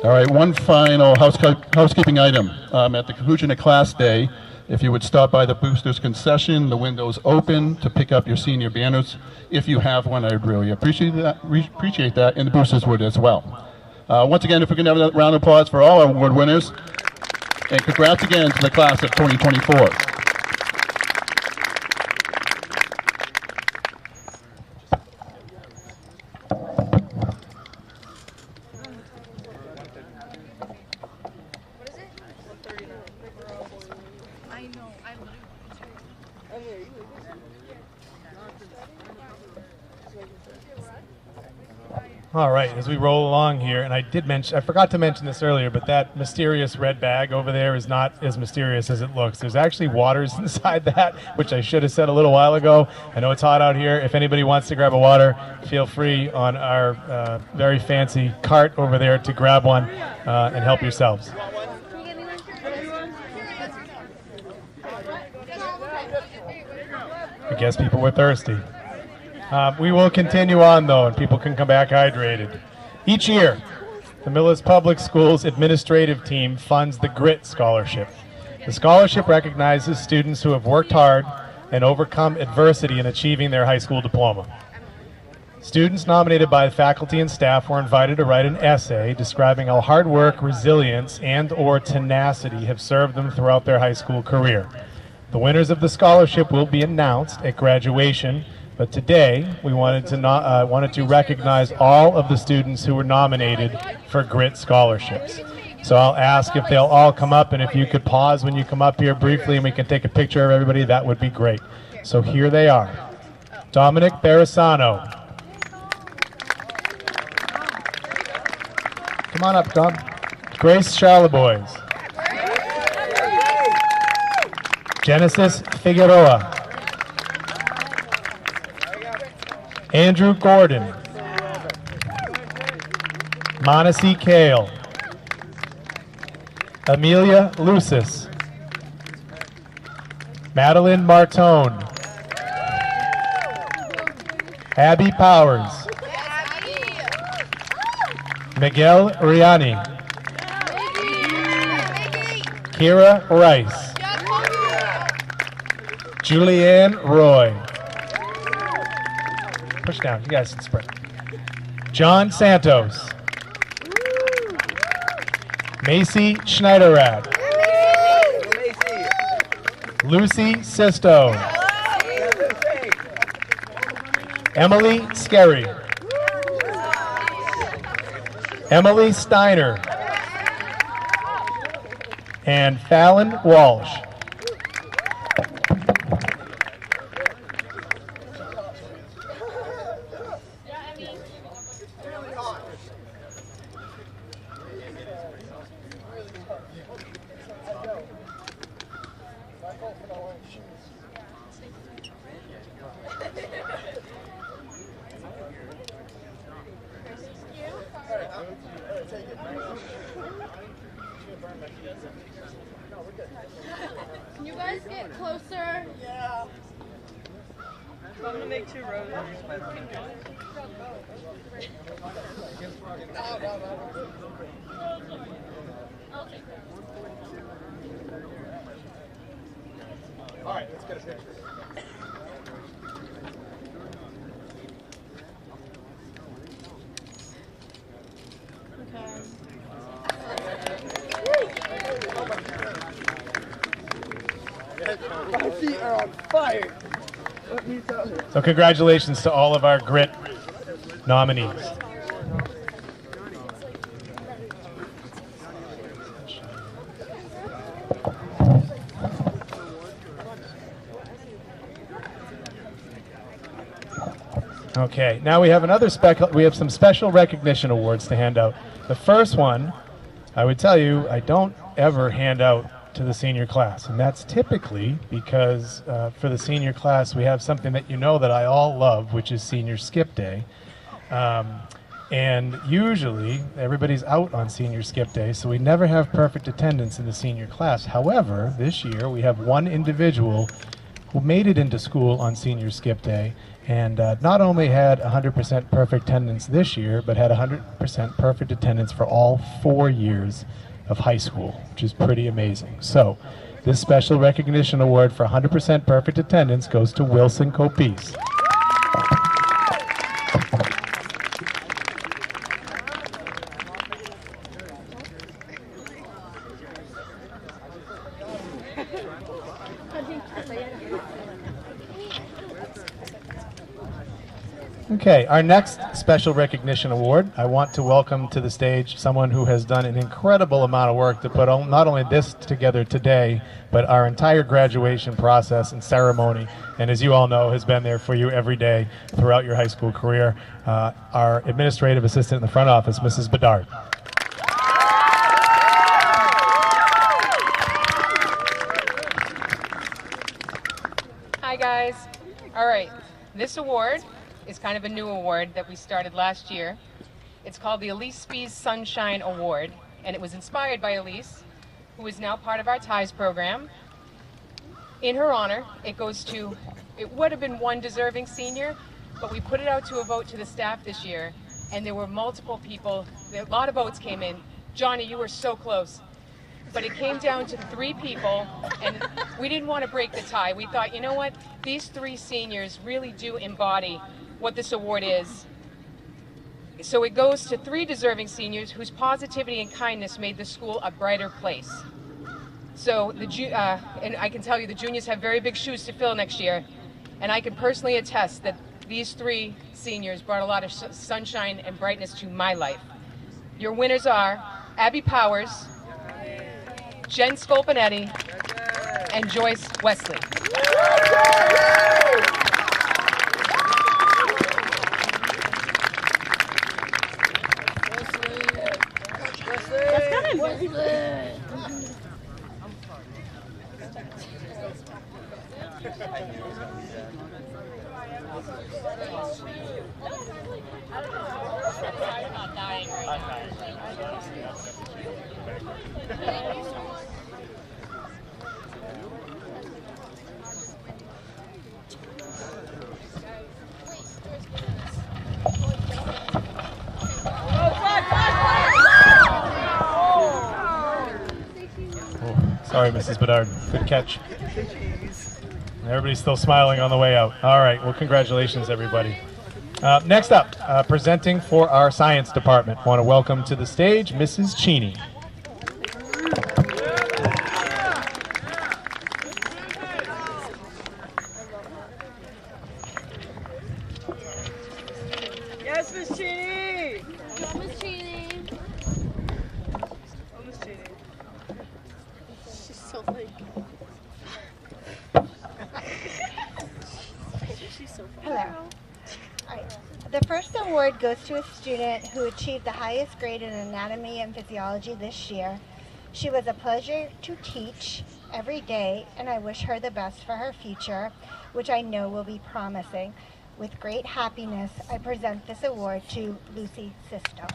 All right, one final housekeeping item. At the conclusion of class day, if you would stop by the boosters concession, the window's open to pick up your senior banners. If you have one, I would really appreciate that, and the boosters would as well. Once again, if we can have a round of applause for all our award winners, and congrats again to the class of 2024. All right, as we roll along here, and I forgot to mention this earlier, but that mysterious red bag over there is not as mysterious as it looks. There's actually waters inside that, which I should have said a little while ago. I know it's hot out here. If anybody wants to grab a water, feel free on our very fancy cart over there to grab one and help yourselves. I guess people were thirsty. We will continue on, though, and people can come back hydrated. Each year, the Millis Public Schools administrative team funds the GRIT Scholarship. The scholarship recognizes students who have worked hard and overcome adversity in achieving their high school diploma. Students nominated by the faculty and staff were invited to write an essay describing how hard work, resilience, and/or tenacity have served them throughout their high school career. The winners of the scholarship will be announced at graduation. But today, we wanted to recognize all of the students who were nominated for GRIT scholarships. So I'll ask if they'll all come up, and if you could pause when you come up here briefly and we can take a picture of everybody, that would be great. So here they are. Dominic Barisano. Come on up, Dom. Grace Charlebois. Genesis Figueroa. Andrew Gordon, Monacy Kale, Amelia Lucis, Madeline Martone, Abby Powers, Miguel Riani, Kira Rice, Julianne Roy. Push down, you guys can spread. John Santos. Macy Schneiderrat. Lucy Sisto. Emily Skerry. Emily Steiner. And Fallon Walsh. Can you guys get closer? Yeah. I'm gonna make 2 rows. All right, let's get a picture. My feet are on fire. So congratulations to all of our GRIT nominees. Okay, now we have some special recognition awards to hand out. The first one, I would tell you, I don't ever hand out to the senior class, and that's typically because for the senior class we have something that you know that I all love, which is Senior Skip Day. And usually everybody's out on Senior Skip Day, so we never have perfect attendance in the senior class. However, this year we have one individual who made it into school on Senior Skip Day, and not only had 100% perfect attendance this year, but had 100% perfect attendance for all 4 years of high school, which is pretty amazing. So this special recognition award for 100% perfect attendance goes to Wilson Copese. Okay, our next special recognition award, I want to welcome to the stage someone who has done an incredible amount of work to put not only this together today, but our entire graduation process and ceremony, and as you all know, has been there for you every day throughout your high school career. Our administrative assistant in the front office, Mrs. Bedard. Hi guys. All right, this award is kind of a new award that we started last year. It's called the Elise Spies Sunshine Award, and it was inspired by Elise, who is now part of our TIES program. In her honor, it would have been one deserving senior, but we put it out to a vote to the staff this year, and there were multiple people, a lot of votes came in. Johnny, you were so close. But it came down to 3 people, and we didn't want to break the tie. We thought, you know what, these 3 seniors really do embody what this award is. So it goes to 3 deserving seniors whose positivity and kindness made the school a brighter place. So, and I can tell you the juniors have very big shoes to fill next year, and I can personally attest that these 3 seniors brought a lot of sunshine and brightness to my life. Your winners are Abby Powers, Jen Scolpinetti, and Joyce Wesley. Sorry, Mrs. Bedard. Good catch. Everybody's still smiling on the way out. All right, well, congratulations, everybody. Next up, presenting for our science department, I want to welcome to the stage Mrs. Cheney. Yes, Miss Cheney! Go, Miss Cheney! Oh, Miss Cheney. She's so funny. She's so funny. Hello. All right. The first award goes to a student who achieved the highest grade in anatomy and physiology this year. She was a pleasure to teach every day, and I wish her the best for her future, which I know will be promising. With great happiness, I present this award to Lucy Sisto.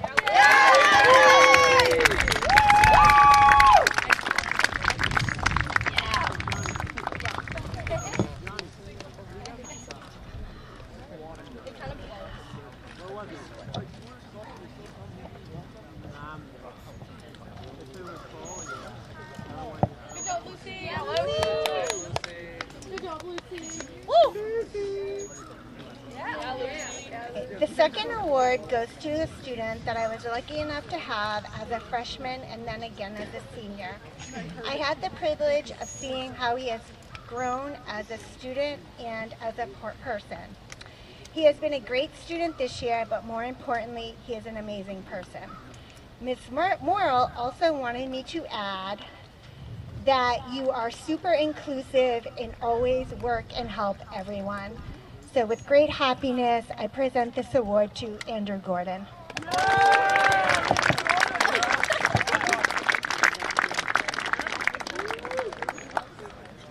Good job, Lucy! Good job, Lucy! Woo! The second award goes to a student that I was lucky enough to have as a freshman and then again as a senior. I had the privilege of seeing how he has grown as a student and as a person. He has been a great student this year, but more importantly, he is an amazing person. Ms. Morrill also wanted me to add that you are super inclusive and always work and help everyone. So with great happiness, I present this award to Andrew Gordon.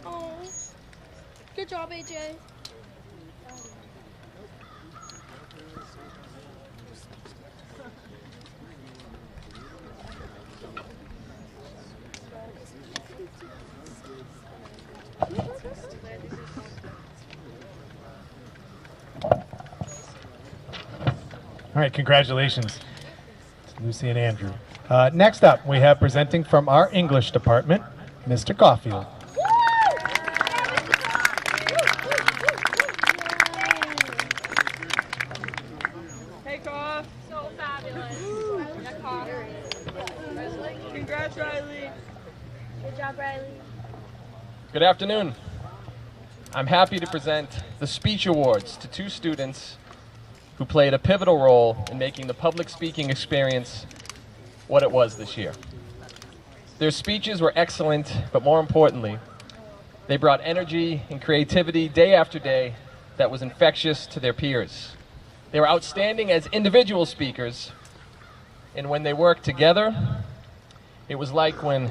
Oh, good job, AJ. All right, congratulations to Lucy and Andrew. Next up, we have presenting from our English department, Mr. Caulfield. Hey, Cough. So fabulous. Congrats, Riley. Good job, Riley. Good afternoon. I'm happy to present the speech awards to 2 students who played a pivotal role in making the public speaking experience what it was this year. Their speeches were excellent, but more importantly, they brought energy and creativity day after day that was infectious to their peers. They were outstanding as individual speakers, and when they worked together, it was like when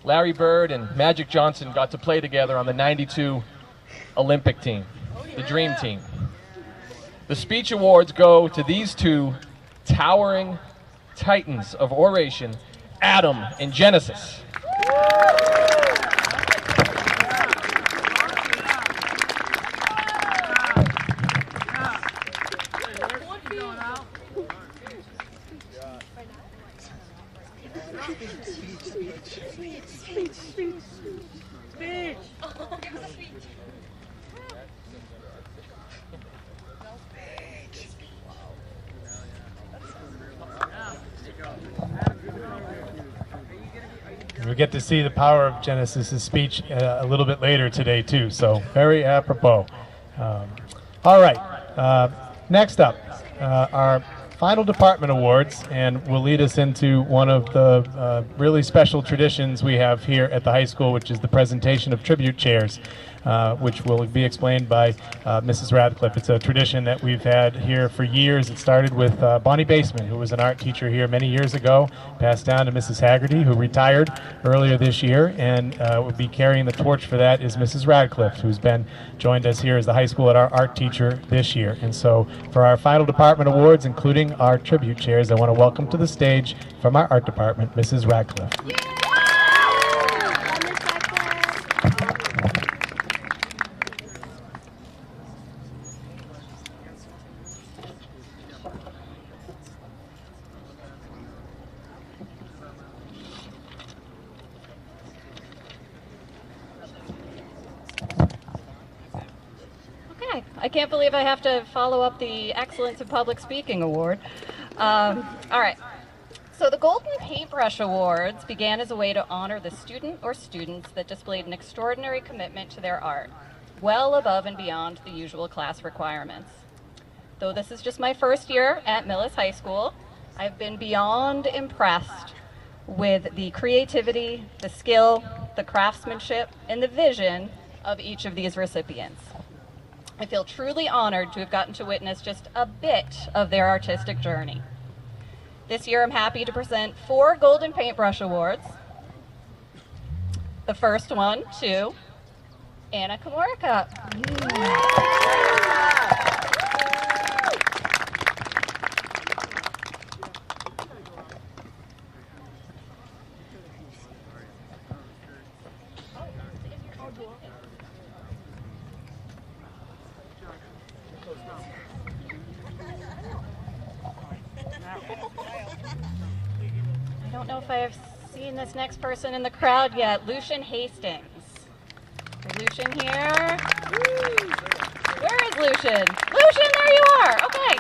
Larry Bird and Magic Johnson got to play together on the '92 Olympic team, the Dream Team. The speech awards go to these two towering titans of oration, Adam and Genesis. We get to see the power of Genesis's speech a little bit later today too, so very apropos. All right, next up, our final department awards, and will lead us into one of the really special traditions we have here at the high school, which is the presentation of tribute chairs, which will be explained by Mrs. Radcliffe. It's a tradition that we've had here for years. It started with Bonnie Baseman, who was an art teacher here many years ago, passed down to Mrs. Haggerty, who retired earlier this year, and will be carrying the torch for that is Mrs. Radcliffe, who's been joined us here as the high school at our art teacher this year. And so for our final department awards, including our tribute chairs, I want to welcome to the stage from our art department, Mrs. Radcliffe. I can't believe I have to follow up the Excellence in Public Speaking Award. All right. So the Golden Paintbrush Awards began as a way to honor the student or students that displayed an extraordinary commitment to their art, well above and beyond the usual class requirements. Though this is just my first year at Millis High School, I've been beyond impressed with the creativity, the skill, the craftsmanship, and the vision of each of these recipients. I feel truly honored to have gotten to witness just a bit of their artistic journey. This year I'm happy to present 4 Golden Paintbrush Awards. The first one to Anna Komorika. I don't know if I have seen this next person in the crowd yet. Lucian Hastings. Is Lucian here? Where is Lucian? Lucian, there you are. Okay.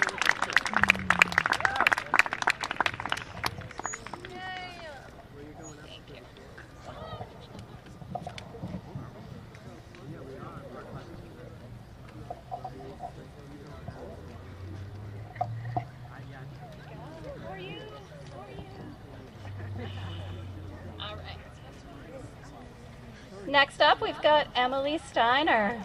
Next up, we've got Emily Steiner.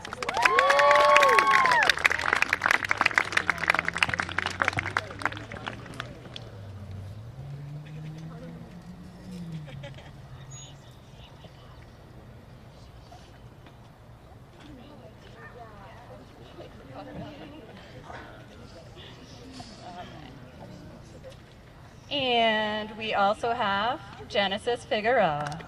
And we also have Genesis Figueroa.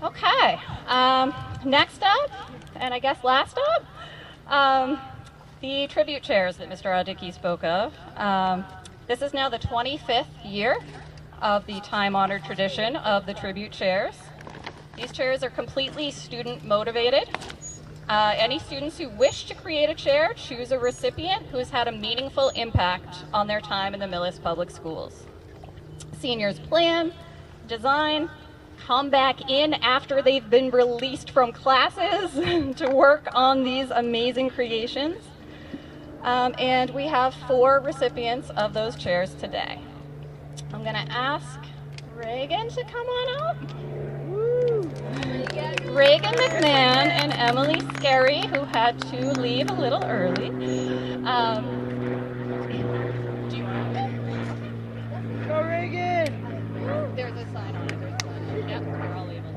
Okay, next up, and I guess last up, the tribute chairs that Mr. Radicki spoke of. This is now the 25th year of the time-honored tradition of the tribute chairs. These chairs are completely student motivated. Any students who wish to create a chair choose a recipient who has had a meaningful impact on their time in the Millis Public Schools. Seniors plan, design, come back in after they've been released from classes to work on these amazing creations. And we have 4 recipients of those chairs today. I'm going to ask Reagan to come on up. Reagan McMahon and Emily Scarry, who had to leave a little early. Go Reagan! There's a sign on it. There's a sign on it. Yep, we're all able.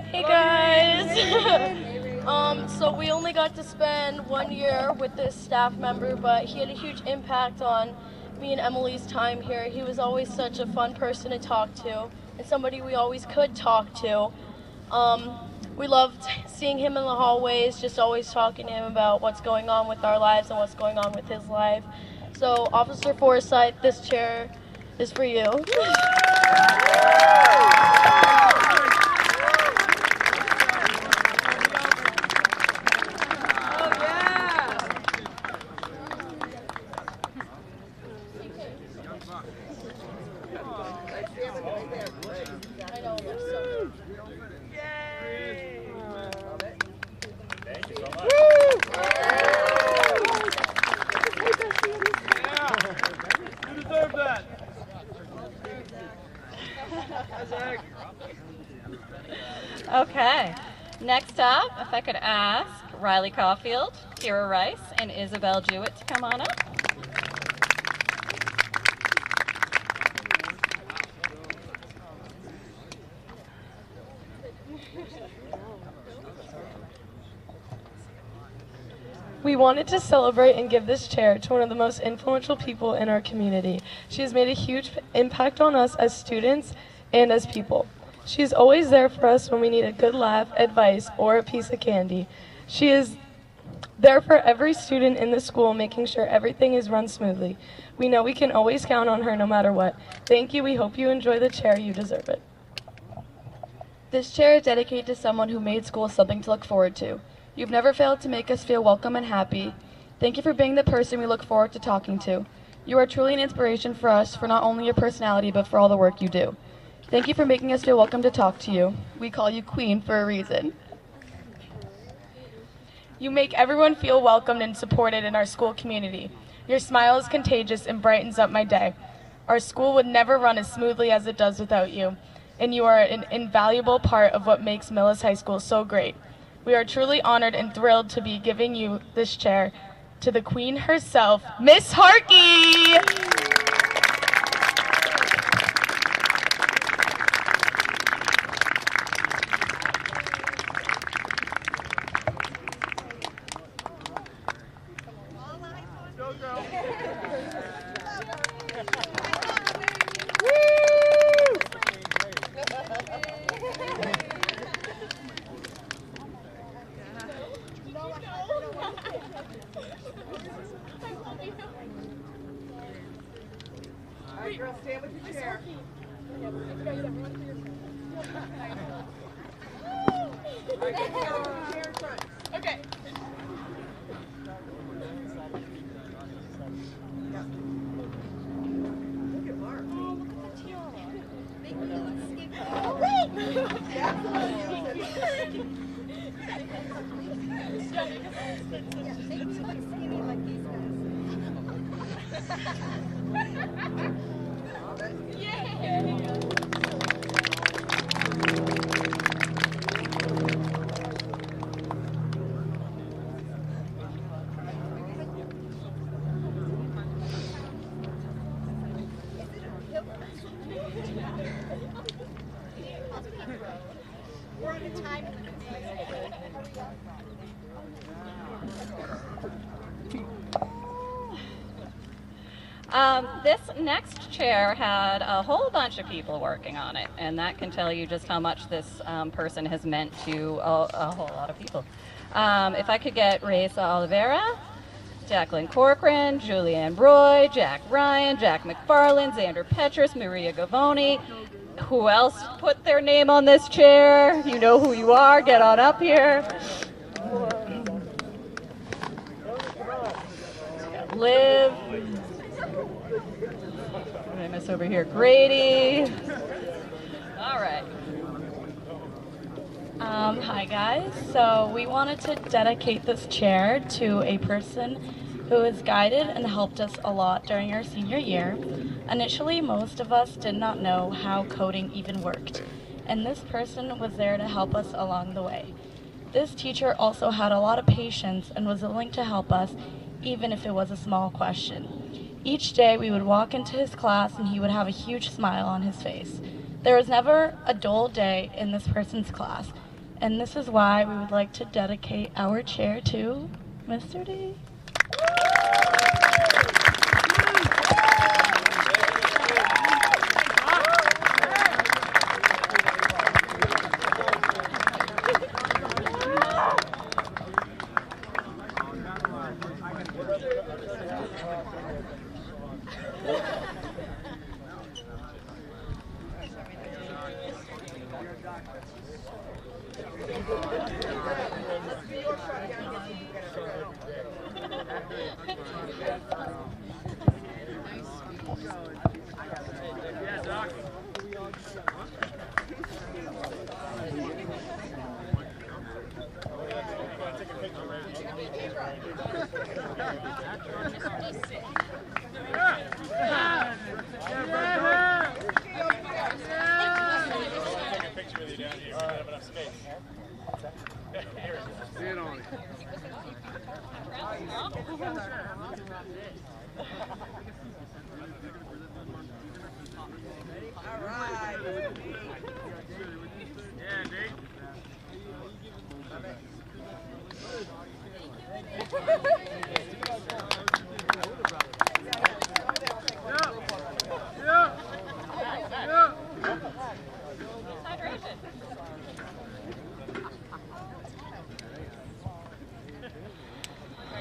Hey guys! So we only got to spend 1 year with this staff member, but he had a huge impact on me and Emily's time here. He was always such a fun person to talk to, and somebody we always could talk to. We loved seeing him in the hallways, just always talking to him about what's going on with our lives and what's going on with his life. So Officer Forsyth, this chair is for you. Okay, next up, if I could ask Riley Caulfield, Kira Rice, and Isabel Jewett to come on up. We wanted to celebrate and give this chair to one of the most influential people in our community. She has made a huge impact on us as students and as people. She is always there for us when we need a good laugh, advice, or a piece of candy. She is there for every student in the school, making sure everything is run smoothly. We know we can always count on her no matter what. Thank you. We hope you enjoy the chair. You deserve it. This chair is dedicated to someone who made school something to look forward to. You've never failed to make us feel welcome and happy. Thank you for being the person we look forward to talking to. You are truly an inspiration for us, for not only your personality, but for all the work you do. Thank you for making us feel welcome to talk to you. We call you Queen for a reason. You make everyone feel welcomed and supported in our school community. Your smile is contagious and brightens up my day. Our school would never run as smoothly as it does without you, and you are an invaluable part of what makes Millis High School so great. We are truly honored and thrilled to be giving you this chair to the Queen herself, Miss Harkey! This next chair had a whole bunch of people working on it, and that can tell you just how much this person has meant to a whole lot of people. If I could get Reza Oliveira Jacqueline Corcoran, Julianne Roy, Jack Ryan, Jack McFarland, Xander Petrus, Maria Gavoni. Who else put their name on this chair? You know who you are. Get on up here. Liv. What did I miss over here? Grady. All right. Hi guys. So we wanted to dedicate this chair to a person who has guided and helped us a lot during our senior year. Initially, most of us did not know how coding even worked, and this person was there to help us along the way. This teacher also had a lot of patience and was willing to help us, even if it was a small question. Each day we would walk into his class and he would have a huge smile on his face. There was never a dull day in this person's class, and this is why we would like to dedicate our chair to Mr. D.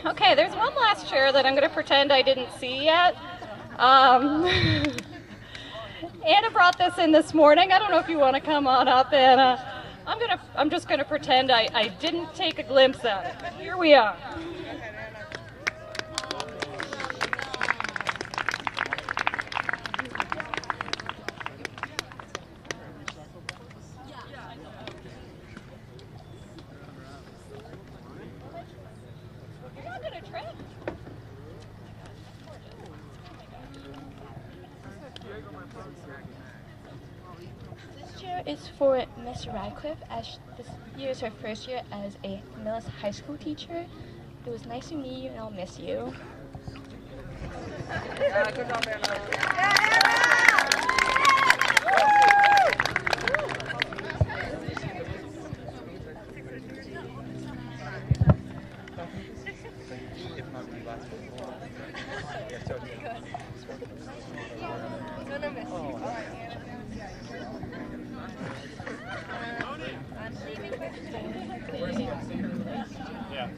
Okay, there's one last chair that I'm going to pretend I didn't see yet. Anna brought this in this morning. I don't know if you want to come on up, Anna. I'm just gonna pretend I didn't take a glimpse at it. But here we are. This chair is for Miss Radcliffe, as this year is her first year as a Millis High School teacher. It was nice to meet you, and I'll miss you.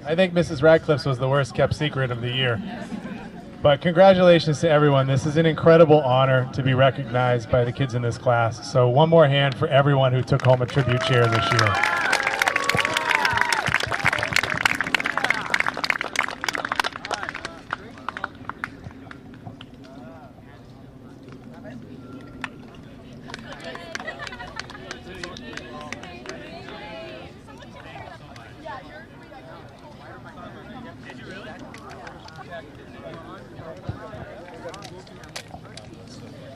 I think Mrs. Radcliffe's was the worst kept secret of the year. But congratulations to everyone. This is an incredible honor to be recognized by the kids in this class. So one more hand for everyone who took home a tribute chair this year.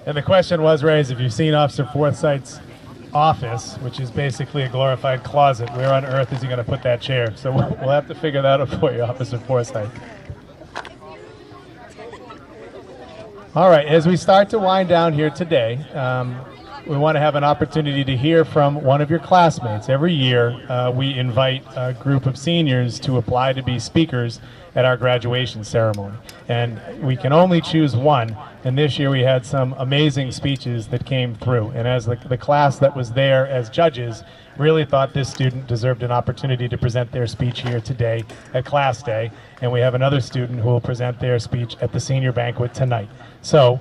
And the question was raised, if you've seen Officer Forsyth's office, which is basically a glorified closet, where on earth is he going to put that chair? So we'll have to figure that out for you, Officer Forsyth. All right, as we start to wind down here today, we want to have an opportunity to hear from one of your classmates. Every year, we invite a group of seniors to apply to be speakers at our graduation ceremony. And we can only choose one, and this year we had some amazing speeches that came through. And as the class that was there as judges really thought this student deserved an opportunity to present their speech here today at Class Day, and we have another student who will present their speech at the senior banquet tonight. So,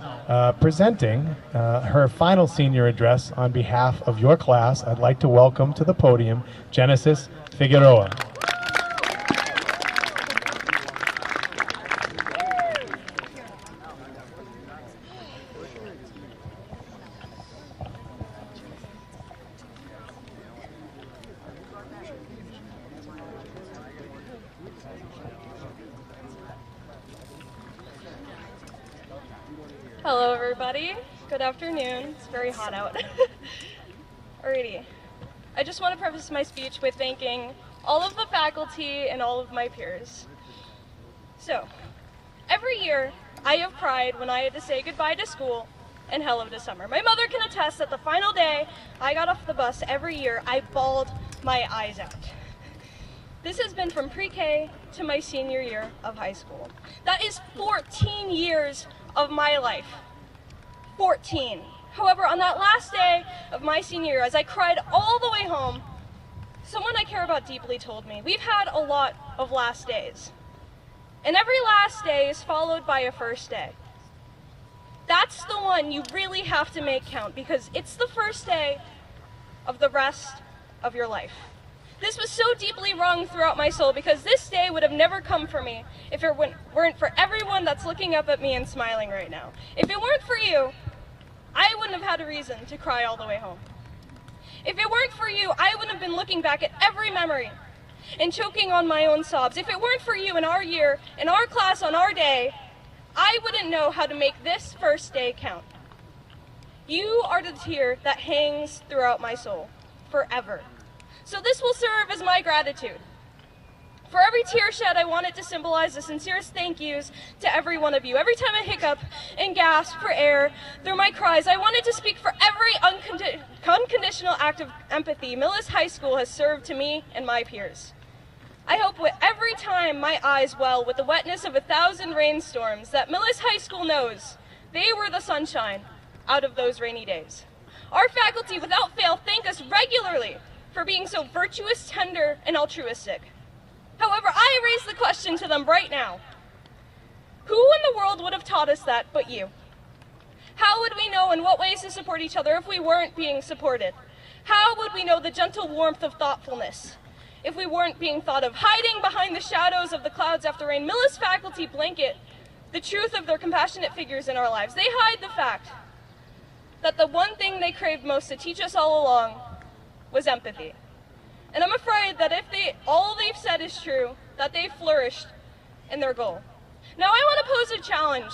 presenting her final senior address on behalf of your class, I'd like to welcome to the podium Genesis Figueroa. Hello everybody, good afternoon. It's very hot out. Alrighty. I just want to preface my speech with thanking all of the faculty and all of my peers. So, every year I have cried when I had to say goodbye to school and hello to summer. My mother can attest that the final day I got off the bus every year, I bawled my eyes out. This has been from pre-K to my senior year of high school. That is 14 years of my life. 14. However, on that last day of my senior year, as I cried all the way home, someone I care about deeply told me, we've had a lot of last days. And every last day is followed by a first day. That's the one you really have to make count, because it's the first day of the rest of your life. This was so deeply wrung throughout my soul, because this day would have never come for me if it weren't for everyone that's looking up at me and smiling right now. If it weren't for you, I wouldn't have had a reason to cry all the way home. If it weren't for you, I wouldn't have been looking back at every memory and choking on my own sobs. If it weren't for you in our year, in our class, on our day, I wouldn't know how to make this first day count. You are the tear that hangs throughout my soul, forever. So this will serve as my gratitude. For every tear shed, I want it to symbolize the sincerest thank yous to every one of you. Every time I hiccup and gasp for air through my cries, I wanted to speak for every unconditional act of empathy Millis High School has served to me and my peers. I hope with every time my eyes well with the wetness of 1,000 rainstorms that Millis High School knows they were the sunshine out of those rainy days. Our faculty, without fail, thank us regularly for being so virtuous, tender, and altruistic. However, I raise the question to them right now. Who in the world would have taught us that but you? How would we know in what ways to support each other if we weren't being supported? How would we know the gentle warmth of thoughtfulness if we weren't being thought of? Hiding behind the shadows of the clouds after rain, Millis faculty blanket the truth of their compassionate figures in our lives. They hide the fact that the one thing they craved most to teach us all along was empathy. And I'm afraid that if all they've said is true, that they've flourished in their goal. Now I want to pose a challenge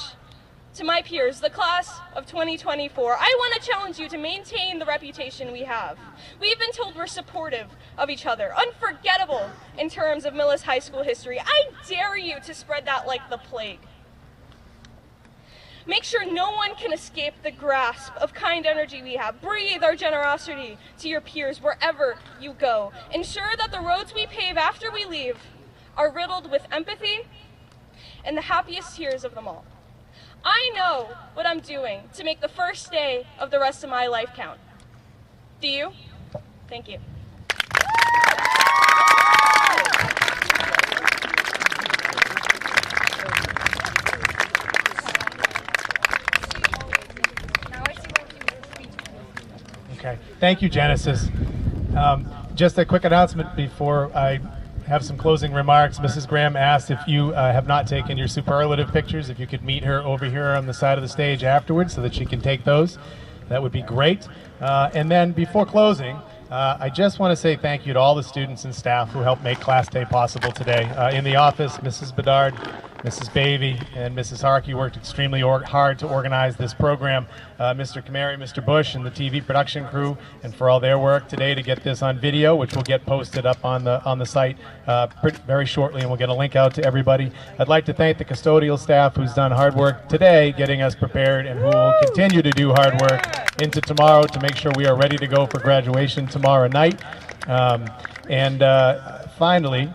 to my peers, the class of 2024. I want to challenge you to maintain the reputation we have. We've been told we're supportive of each other, unforgettable in terms of Millis High School history. I dare you to spread that like the plague. Make sure no one can escape the grasp of kind energy we have. Breathe our generosity to your peers wherever you go. Ensure that the roads we pave after we leave are riddled with empathy and the happiest tears of them all. I know what I'm doing to make the first day of the rest of my life count. Do you? Thank you. Okay, thank you, Genesis. Just a quick announcement before I have some closing remarks. Mrs. Graham asked if you have not taken your superlative pictures, if you could meet her over here on the side of the stage afterwards so that she can take those. That would be great. And then before closing, I just want to say thank you to all the students and staff who helped make Class Day possible today. In the office, Mrs. Bedard, Mrs. Bavey, and Mrs. Harkey worked extremely hard to organize this program. Mr. Kamari, Mr. Bush, and the TV production crew, and for all their work today to get this on video, which will get posted up on the site very shortly, and we'll get a link out to everybody. I'd like to thank the custodial staff who's done hard work today getting us prepared, and who will continue to do hard work into tomorrow to make sure we are ready to go for graduation tomorrow night. Finally,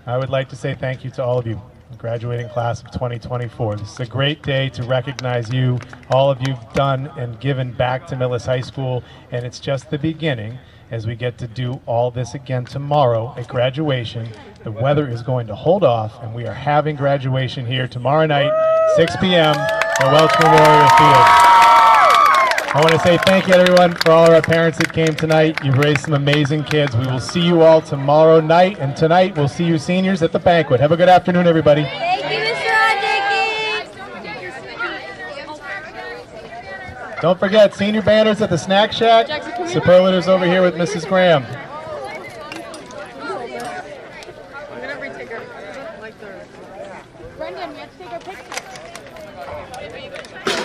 I would like to say thank you to all of you. the graduating class of 2024. This is a great day to recognize you, all of you've done and given back to Millis High School, and it's just the beginning as we get to do all this again tomorrow at graduation. The weather is going to hold off, and we are having graduation here tomorrow night, 6 p.m. at Welch Memorial Field. I want to say thank you to everyone for all of our parents that came tonight. You've raised some amazing kids. We will see you all tomorrow night, and tonight we'll see you seniors at the banquet. Have a good afternoon, everybody. Thank you, Mr. Don't forget, senior banners at the snack shack. Superlatives over here with Mrs. Graham. Brendan, we have to take our picture.